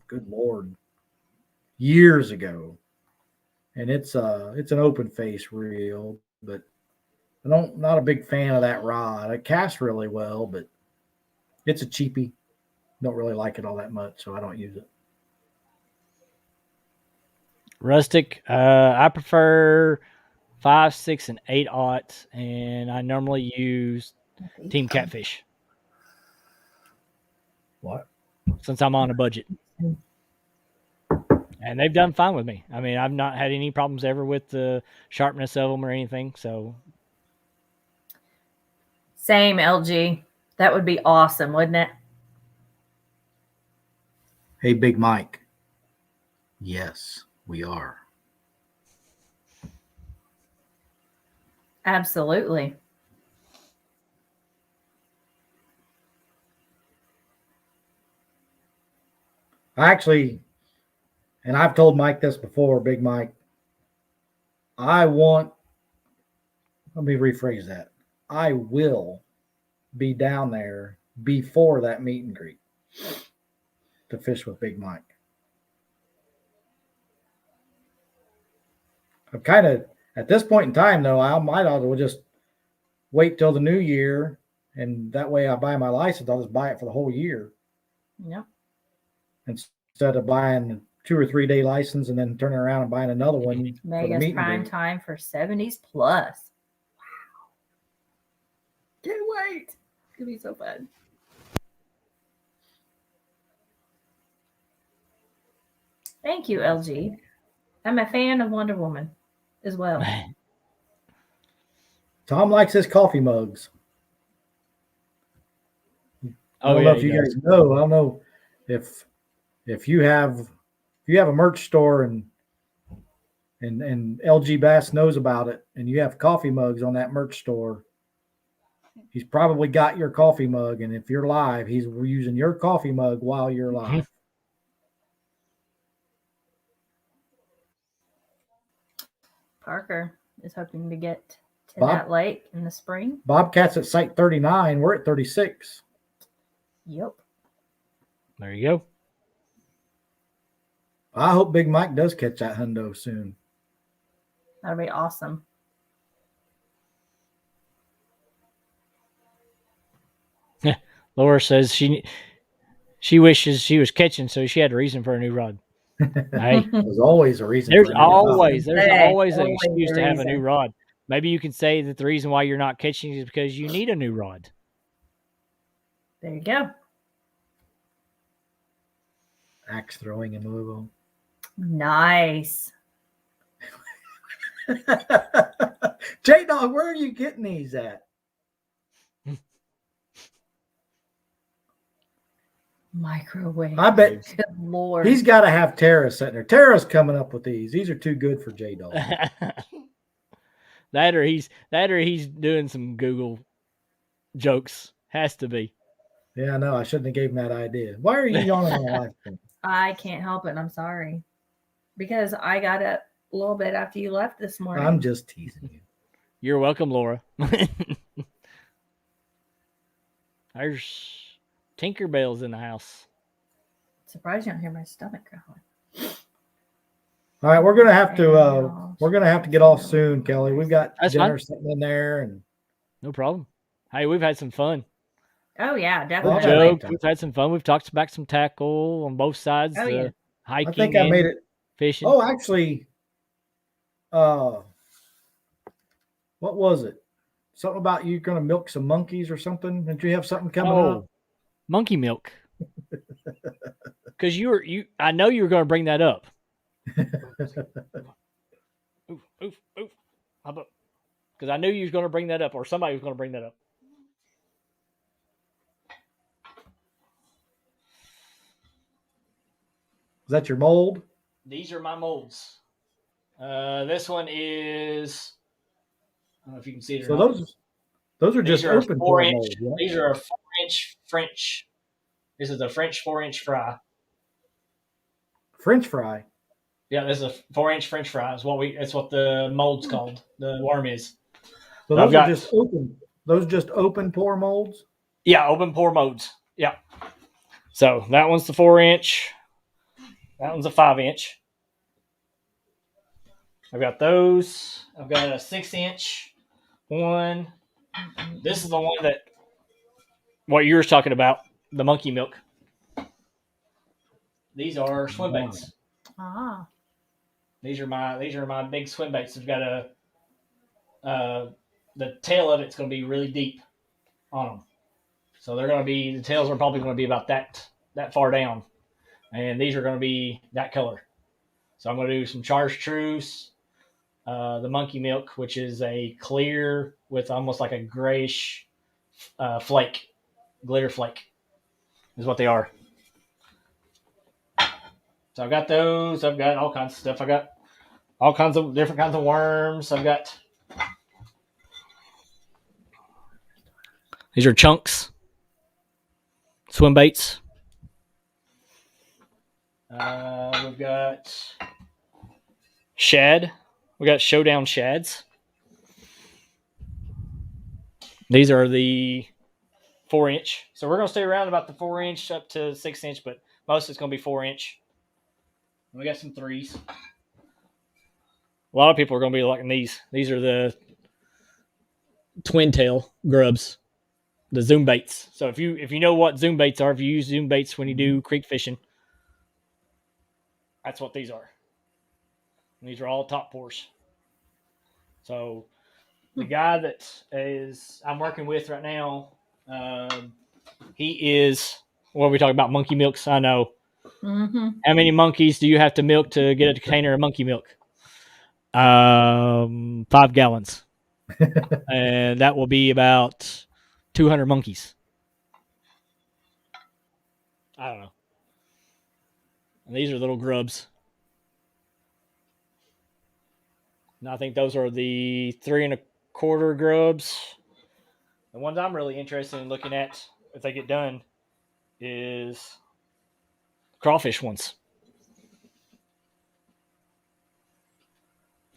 S3: Good Lord, years ago, and it's an open face reel, but not a big fan of that rod. It casts really well, but it's a cheapie. Don't really like it all that much, so I don't use it.
S2: Rustic, I prefer 5, 6, and 8/0, and I normally use Team Catfish.
S3: What?
S2: Since I'm on a budget. And they've done fine with me. I mean, I've not had any problems ever with the sharpness of them or anything. So,
S1: Same, LG. That would be awesome, wouldn't it?
S3: Hey, Big Mike. Yes, we are.
S1: Absolutely.
S3: Actually, and I've told Mike this before, Big Mike, let me rephrase that. I will be down there before that meet and greet to fish with Big Mike. I'm kind of, at this point in time, though, I might also just wait till the new year, and that way I buy my license. I'll just buy it for the whole year.
S1: Yep.
S3: Instead of buying a 2 or 3 day license and then turning around and buying another one. For the
S1: Mega's
S3: meet and
S1: prime
S3: greet.
S1: time for 70s plus. Wow. Can't wait. It's going to be so fun. Thank you, LG. I'm a fan of Wonder Woman as well.
S3: Tom likes his coffee mugs. I don't know if you guys know. I don't know if you have a merch store and LG Bass knows about it, and you have coffee mugs on that merch store, he's probably got your coffee mug, and if you're live, he's using your coffee mug while you're live.
S1: Parker is hoping to get to that lake in the spring.
S3: Bobcat's at site 39. We're at 36.
S1: Yep.
S2: There you go.
S3: I hope Big Mike does catch that hundo soon.
S1: That'll be awesome.
S2: Laura says she wishes she was catching, so she had a reason for a new rod. Hey,
S3: There's always a reason.
S2: there's
S3: for a new rod.
S2: always an
S1: Always
S2: excuse
S1: a
S2: to have a new
S1: reason.
S2: rod. Maybe you can say that the reason why you're not catching is because you need a new rod.
S1: There you go.
S3: Axe throwing in Louisville.
S1: Nice.
S3: J-Dog, where are you getting these at?
S1: Microwave.
S3: I bet
S1: Good Lord.
S3: he's got to have Tara sitting there. Tara's coming up with these. These are too good for J-Dog.
S2: that or he's doing some Google jokes. Has to be.
S3: Yeah, no, I shouldn't have gave him that idea. Why are you yawning on my live stream?
S1: I can't help it. I'm sorry. Because I got up a little bit after you left this morning.
S3: I'm just teasing you.
S2: You're welcome, Laura. There's Tinkerbell's in the house.
S1: Surprised you don't hear my stomach growling.
S3: All right, we're gonna have to get off soon, Kelly. We've got dinner sitting in there, and
S2: no problem. Hey, we've had some fun.
S1: Oh yeah,
S2: We've
S1: definitely.
S2: we've had some fun. We've talked about some tackle on both sides.
S1: Oh, yeah.
S2: Hiking.
S3: I think I made it.
S2: Fishing.
S3: Oh, actually, what was it? Something about you going to milk some monkeys or something? Did you have something coming up?
S2: Monkey milk. Because I know you were going to bring that up. Oof. Because I knew you was going to bring that up, or somebody was going to bring that up.
S3: Is that your mold?
S2: These are my molds. This one is. I don't know if you can see it.
S3: So those are just open
S2: 4-inch.
S3: molds. Yeah?
S2: These are a 4-inch French. This is a French 4-inch fry.
S3: French fry.
S2: Yeah, this is a 4-inch French fry. It's what the mold's called. The worm is.
S3: So those are just open. Those just open pour molds.
S2: Yeah, open pour molds. Yeah. So that one's the 4-inch. That one's a 5-inch. I've got those. I've got a 6-inch one. This is the one that what you were talking about, the monkey milk. These are swim baits.
S1: Ah.
S2: These are my big swim baits. They've got the tail of it's going to be really deep on them. So the tails are probably going to be about that far down. And these are going to be that color. So I'm going to do some chartreuse, the monkey milk, which is a clear with almost like a grayish flake, glitter flake is what they are. So I've got those. I've got all kinds of stuff. I got all kinds of different kinds of worms. I've got these are chunks, swim baits. We've got shad. We got showdown shads. These are the 4-inch. So we're going to stay around about the 4-inch up to 6-inch, but most of it's going to be 4-inch. We got some 3s. A lot of people are going to be liking these. These are the twin tail grubs, the zoom baits. So if you know what zoom baits are, if you use zoom baits when you do creek fishing, that's what these are. And these are all top pours. So the guy that I'm working with right now, he is. What are we talking about? Monkey milks? I know.
S1: Mm-hmm.
S2: How many monkeys do you have to milk to get a container of monkey milk? 5 gallons. And that will be about 200 monkeys. I don't know. And these are little grubs. And I think those are the 3 1/4 grubs. The ones I'm really interested in looking at, if they get done, is crawfish ones.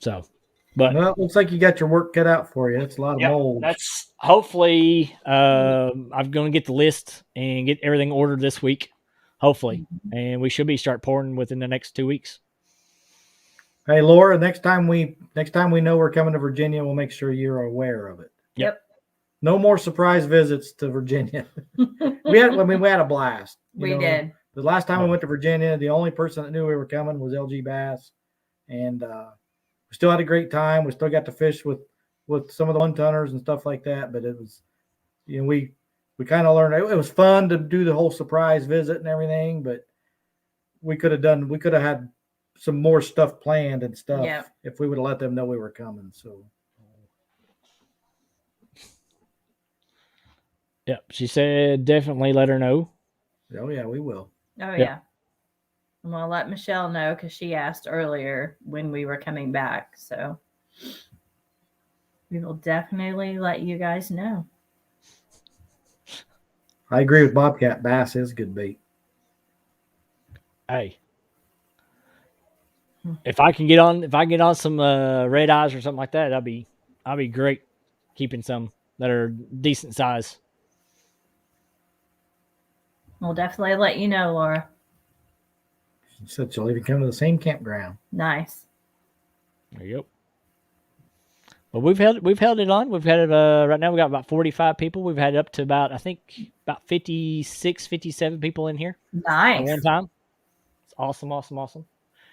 S2: So, but
S3: well, it looks like you got your work cut out for you. It's a lot of molds.
S2: That's hopefully I'm going to get the list and get everything ordered this week, hopefully, and we should be start pouring within the next 2 weeks.
S3: Hey, Laura, next time we know we're coming to Virginia, we'll make sure you're aware of it.
S2: Yep.
S3: No more surprise visits to Virginia. we had a blast.
S1: We did.
S3: The last time we went to Virginia, the only person that knew we were coming was LG Bass, and we still had a great time. We still got to fish with some of the one-tonners and stuff like that. But it was, we kind of learned it was fun to do the whole surprise visit and everything. But we could have had some more stuff planned and stuff if we would have let them know we were coming. So.
S2: Yep, she said definitely let her know.
S3: Oh yeah, we will.
S1: Oh yeah, I'm gonna let Michelle know because she asked earlier when we were coming back. So we will definitely let you guys know.
S3: I agree with Bobcat. Bass is good bait.
S2: Hey, if I can get on some red eyes or something like that, I'll be great. Keeping some that are decent size.
S1: We'll definitely let you know, Laura.
S3: She said she'll even come to the same campground.
S1: Nice.
S2: There you go. Well, we've held it on. We've had it right now. We got about 45 people. We've had up to about 56, 57 people in here.
S1: Nice.
S2: At one time. It's awesome.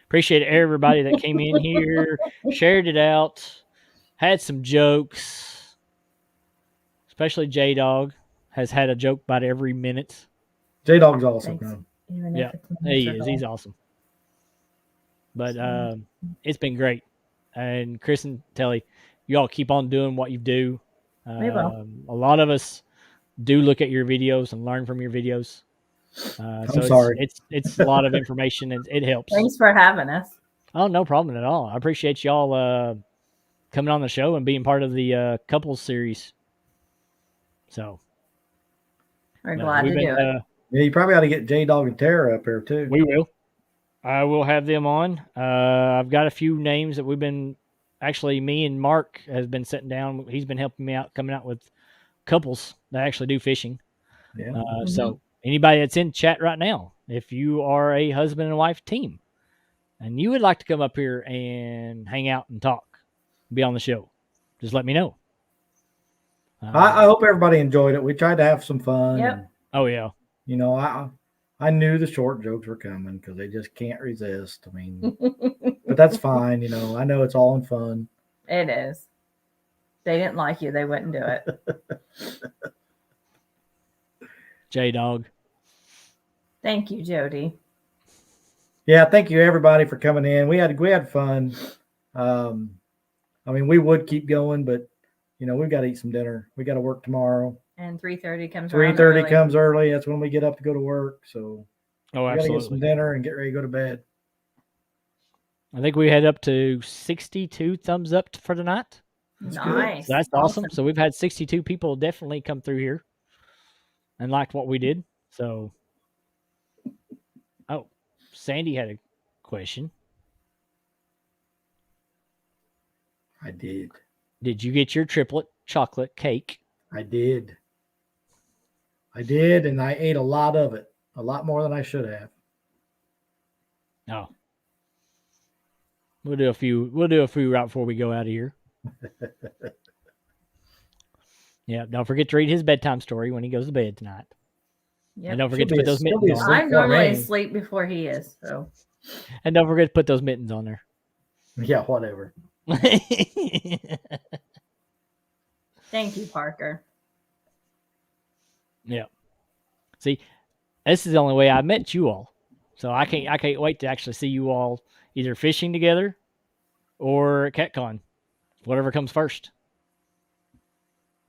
S2: Appreciate everybody that came in here, shared it out, had some jokes. Especially J Dog has had a joke about every minute.
S3: J Dog's awesome.
S2: Yeah, he is. He's awesome. But it's been great. And Chris and Tellie, you all keep on doing what you do.
S1: We will.
S2: A lot of us do look at your videos and learn from your videos.
S3: I'm sorry.
S2: It's a lot of information and it helps.
S1: Thanks for having us.
S2: Oh, no problem at all. I appreciate y'all coming on the show and being part of the couples series. So
S1: we're glad to do it.
S3: Yeah, you probably ought to get J Dog and Tara up here too.
S2: We will. I will have them on. I've got a few names that we've been actually. Me and Mark has been sitting down. He's been helping me out, coming out with couples that actually do fishing.
S3: Yeah.
S2: So anybody that's in chat right now, if you are a husband and wife team, and you would like to come up here and hang out and talk, be on the show, just let me know.
S3: I hope everybody enjoyed it. We tried to have some fun.
S1: Yep.
S2: Oh yeah.
S3: I knew the short jokes were coming because they just can't resist. I mean, but that's fine. I know it's all in fun.
S1: It is. They didn't like you. They wouldn't do it.
S2: J Dog.
S1: Thank you, Jody.
S3: Yeah, thank you everybody for coming in. We had fun. We would keep going, but we've got to eat some dinner. We got to work tomorrow.
S1: And 3:30 comes.
S3: 3:30 comes early. That's when we get up to go to work. So we got to get some
S2: absolutely.
S3: dinner and get ready to go to bed.
S2: I think we had up to 62 thumbs up for the night.
S1: Nice.
S2: So that's awesome. So we've had 62 people definitely come through here and liked what we did. So, Sandy had a question.
S3: I did.
S2: Did you get your triplet chocolate cake?
S3: I did. And I ate a lot of it, a lot more than I should have.
S2: Oh, we'll do a few right before we go out of here. Yeah, don't forget to read his bedtime story when he goes to bed tonight.
S1: Yep.
S2: And don't forget to put those mittens on.
S1: I'm normally asleep before he is. So.
S2: And don't forget to put those mittens on there.
S3: Yeah, whatever.
S1: Thank you, Parker.
S2: Yeah. See, this is the only way I met you all. So I can't wait to actually see you all either fishing together or at CatCon, whatever comes first.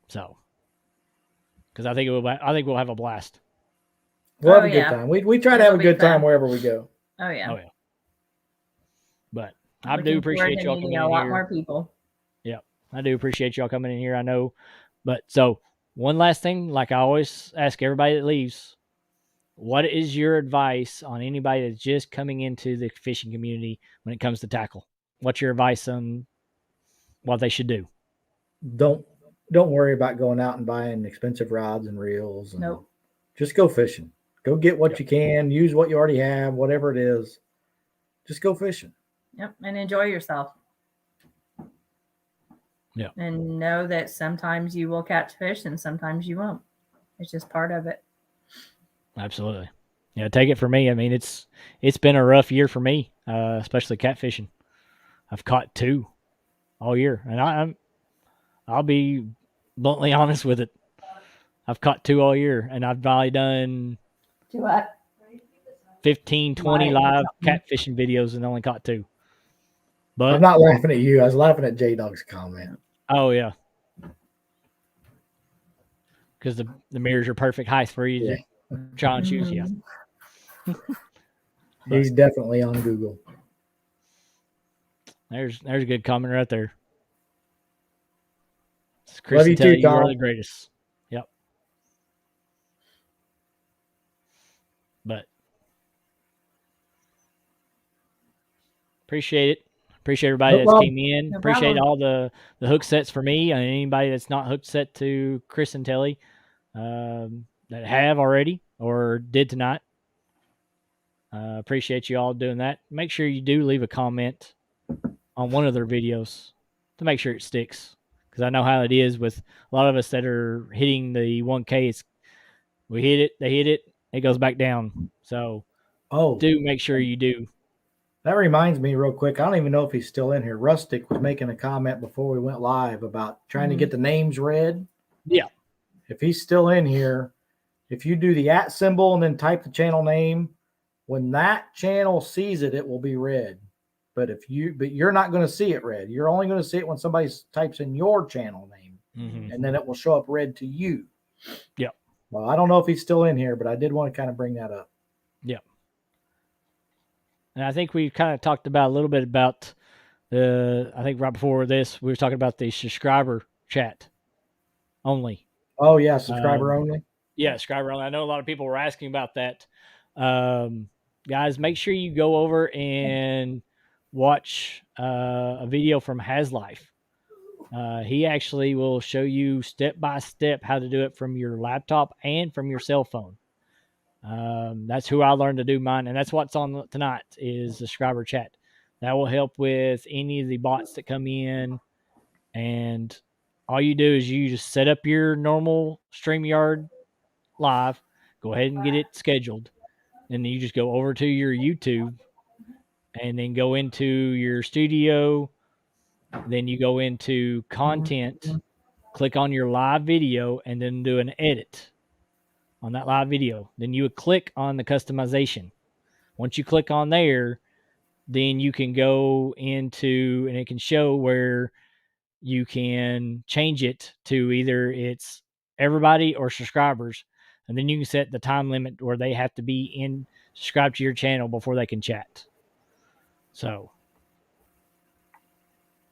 S2: So, because I think we'll have a blast.
S3: We'll have a good time. We try to have a good time wherever we go.
S1: Oh yeah.
S2: But I do appreciate y'all coming in here.
S1: A lot more people.
S2: Yeah, I do appreciate y'all coming in here. I know, but so one last thing, like I always ask everybody that leaves, what is your advice on anybody that's just coming into the fishing community when it comes to tackle? What's your advice on what they should do?
S3: Don't worry about going out and buying expensive rods and reels.
S1: Nope.
S3: Just go fishing. Go get what you can. Use what you already have, whatever it is. Just go fishing.
S1: Yep, and enjoy yourself.
S2: Yeah.
S1: And know that sometimes you will catch fish and sometimes you won't. It's just part of it.
S2: Absolutely. Yeah, take it from me. I mean, it's been a rough year for me, especially catfishing. I've caught 2 all year, and I'll be bluntly honest with it. I've caught 2 all year, and I've probably done 15, 20 live catfishing videos and only caught 2. But
S3: I'm not laughing at you. I was laughing at J-Dog's comment.
S2: Oh yeah, because the mirrors are perfect height for you to try and choose. Yeah,
S3: he's definitely on Google.
S2: There's a good comment right there.
S3: Chris, love you too,
S2: you are the greatest. Yep. But appreciate it. Appreciate everybody that came in.
S1: No
S2: appreciate
S1: problem.
S2: all the hook sets for me and anybody that's not hook set to Chris and Tellie that have already or did tonight. Appreciate you all doing that. Make sure you do leave a comment on one of their videos to make sure it sticks. Because I know how it is with a lot of us that are hitting the 1K. We hit it, they hit it, it goes back down. So do make sure you do.
S3: That reminds me real quick. I don't even know if he's still in here. Rustic was making a comment before we went live about trying to get the names read.
S2: Yeah.
S3: If he's still in here, if you do the @ symbol and then type the channel name, when that channel sees it, it will be read. But you're not going to see it read. You're only going to see it when somebody types in your channel name, and then it will show up read to you.
S2: Yeah.
S3: Well, I don't know if he's still in here, but I did want to kind of bring that up.
S2: Yeah. And I think we kind of talked about a little bit about I think right before this, we were talking about the subscriber chat only.
S3: Oh, yeah, subscriber only?
S2: Yeah, subscriber only. I know a lot of people were asking about that. Guys, make sure you go over and watch a video from HasLife. He actually will show you step by step how to do it from your laptop and from your cell phone. That's who I learned to do mine, and that's what's on tonight is the subscriber chat. That will help with any of the bots that come in, and all you do is you just set up your normal StreamYard live, go ahead and get it scheduled, and then you just go over to your YouTube, and then go into your studio, then you go into content, click on your live video, and then do an edit on that live video. Then you would click on the customization. Once you click on there, then you can go into, and it can show where you can change it to either it's everybody or subscribers. And then you can set the time limit where they have to be subscribed to your channel before they can chat. So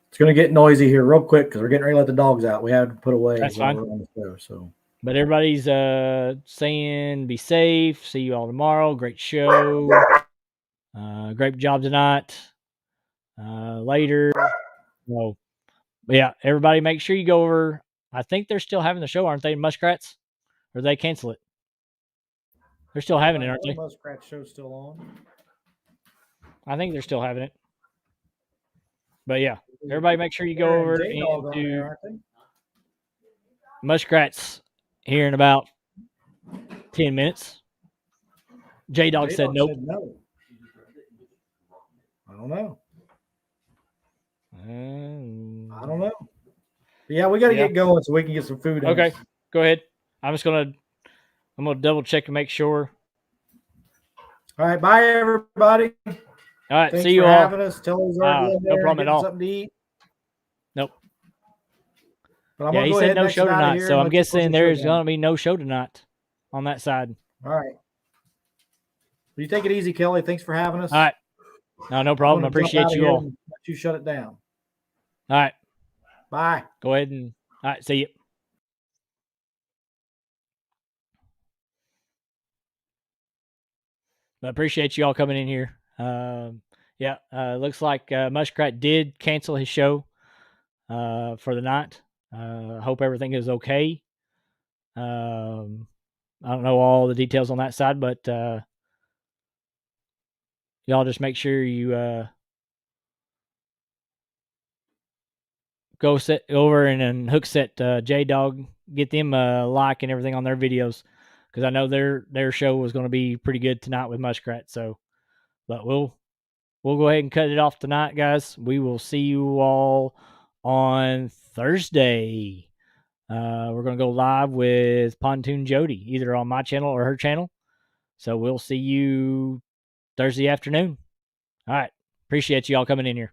S3: it's going to get noisy here real quick because we're getting ready to let the dogs out. We have to put away.
S2: That's fine.
S3: We're on the show, so.
S2: But everybody's saying be safe. See you all tomorrow. Great show. Great job tonight. Later. So, yeah, everybody make sure you go over. I think they're still having the show, aren't they, Muskrats? Or they cancel it? They're still having it, aren't they?
S3: Muskrat show's still on.
S2: I think they're still having it. But yeah, everybody make sure you go over into Muskrats here in about 10 minutes. J-Dog said nope.
S3: No. I don't know. I don't know. But yeah, we got to get going so we can get some food.
S2: Okay, go ahead. I'm gonna double check and make sure.
S3: All right, bye everybody.
S2: All right,
S3: thanks
S2: see you
S3: for
S2: all.
S3: having us. Tellie's already
S2: No problem at all.
S3: Something to eat.
S2: Nope.
S3: But
S2: he said no show tonight, so I'm guessing there's gonna be no show tonight on that side.
S3: All right. You take it easy, Kelly. Thanks for having us.
S2: All right. No problem. I appreciate you all.
S3: Let you shut it down.
S2: All right.
S3: Bye.
S2: Go ahead and all right. See you. I appreciate you all coming in here. Looks like Muskrat did cancel his show for the night. Hope everything is okay. I don't know all the details on that side, but y'all just make sure you go set over and hook set J Dog, get them a like and everything on their videos, because I know their show was going to be pretty good tonight with Muskrat. So, but we'll go ahead and cut it off tonight, guys. We will see you all on Thursday. We're going to go live with Pontoon Jody, either on my channel or her channel. So we'll see you Thursday afternoon. All right. Appreciate you all coming in here.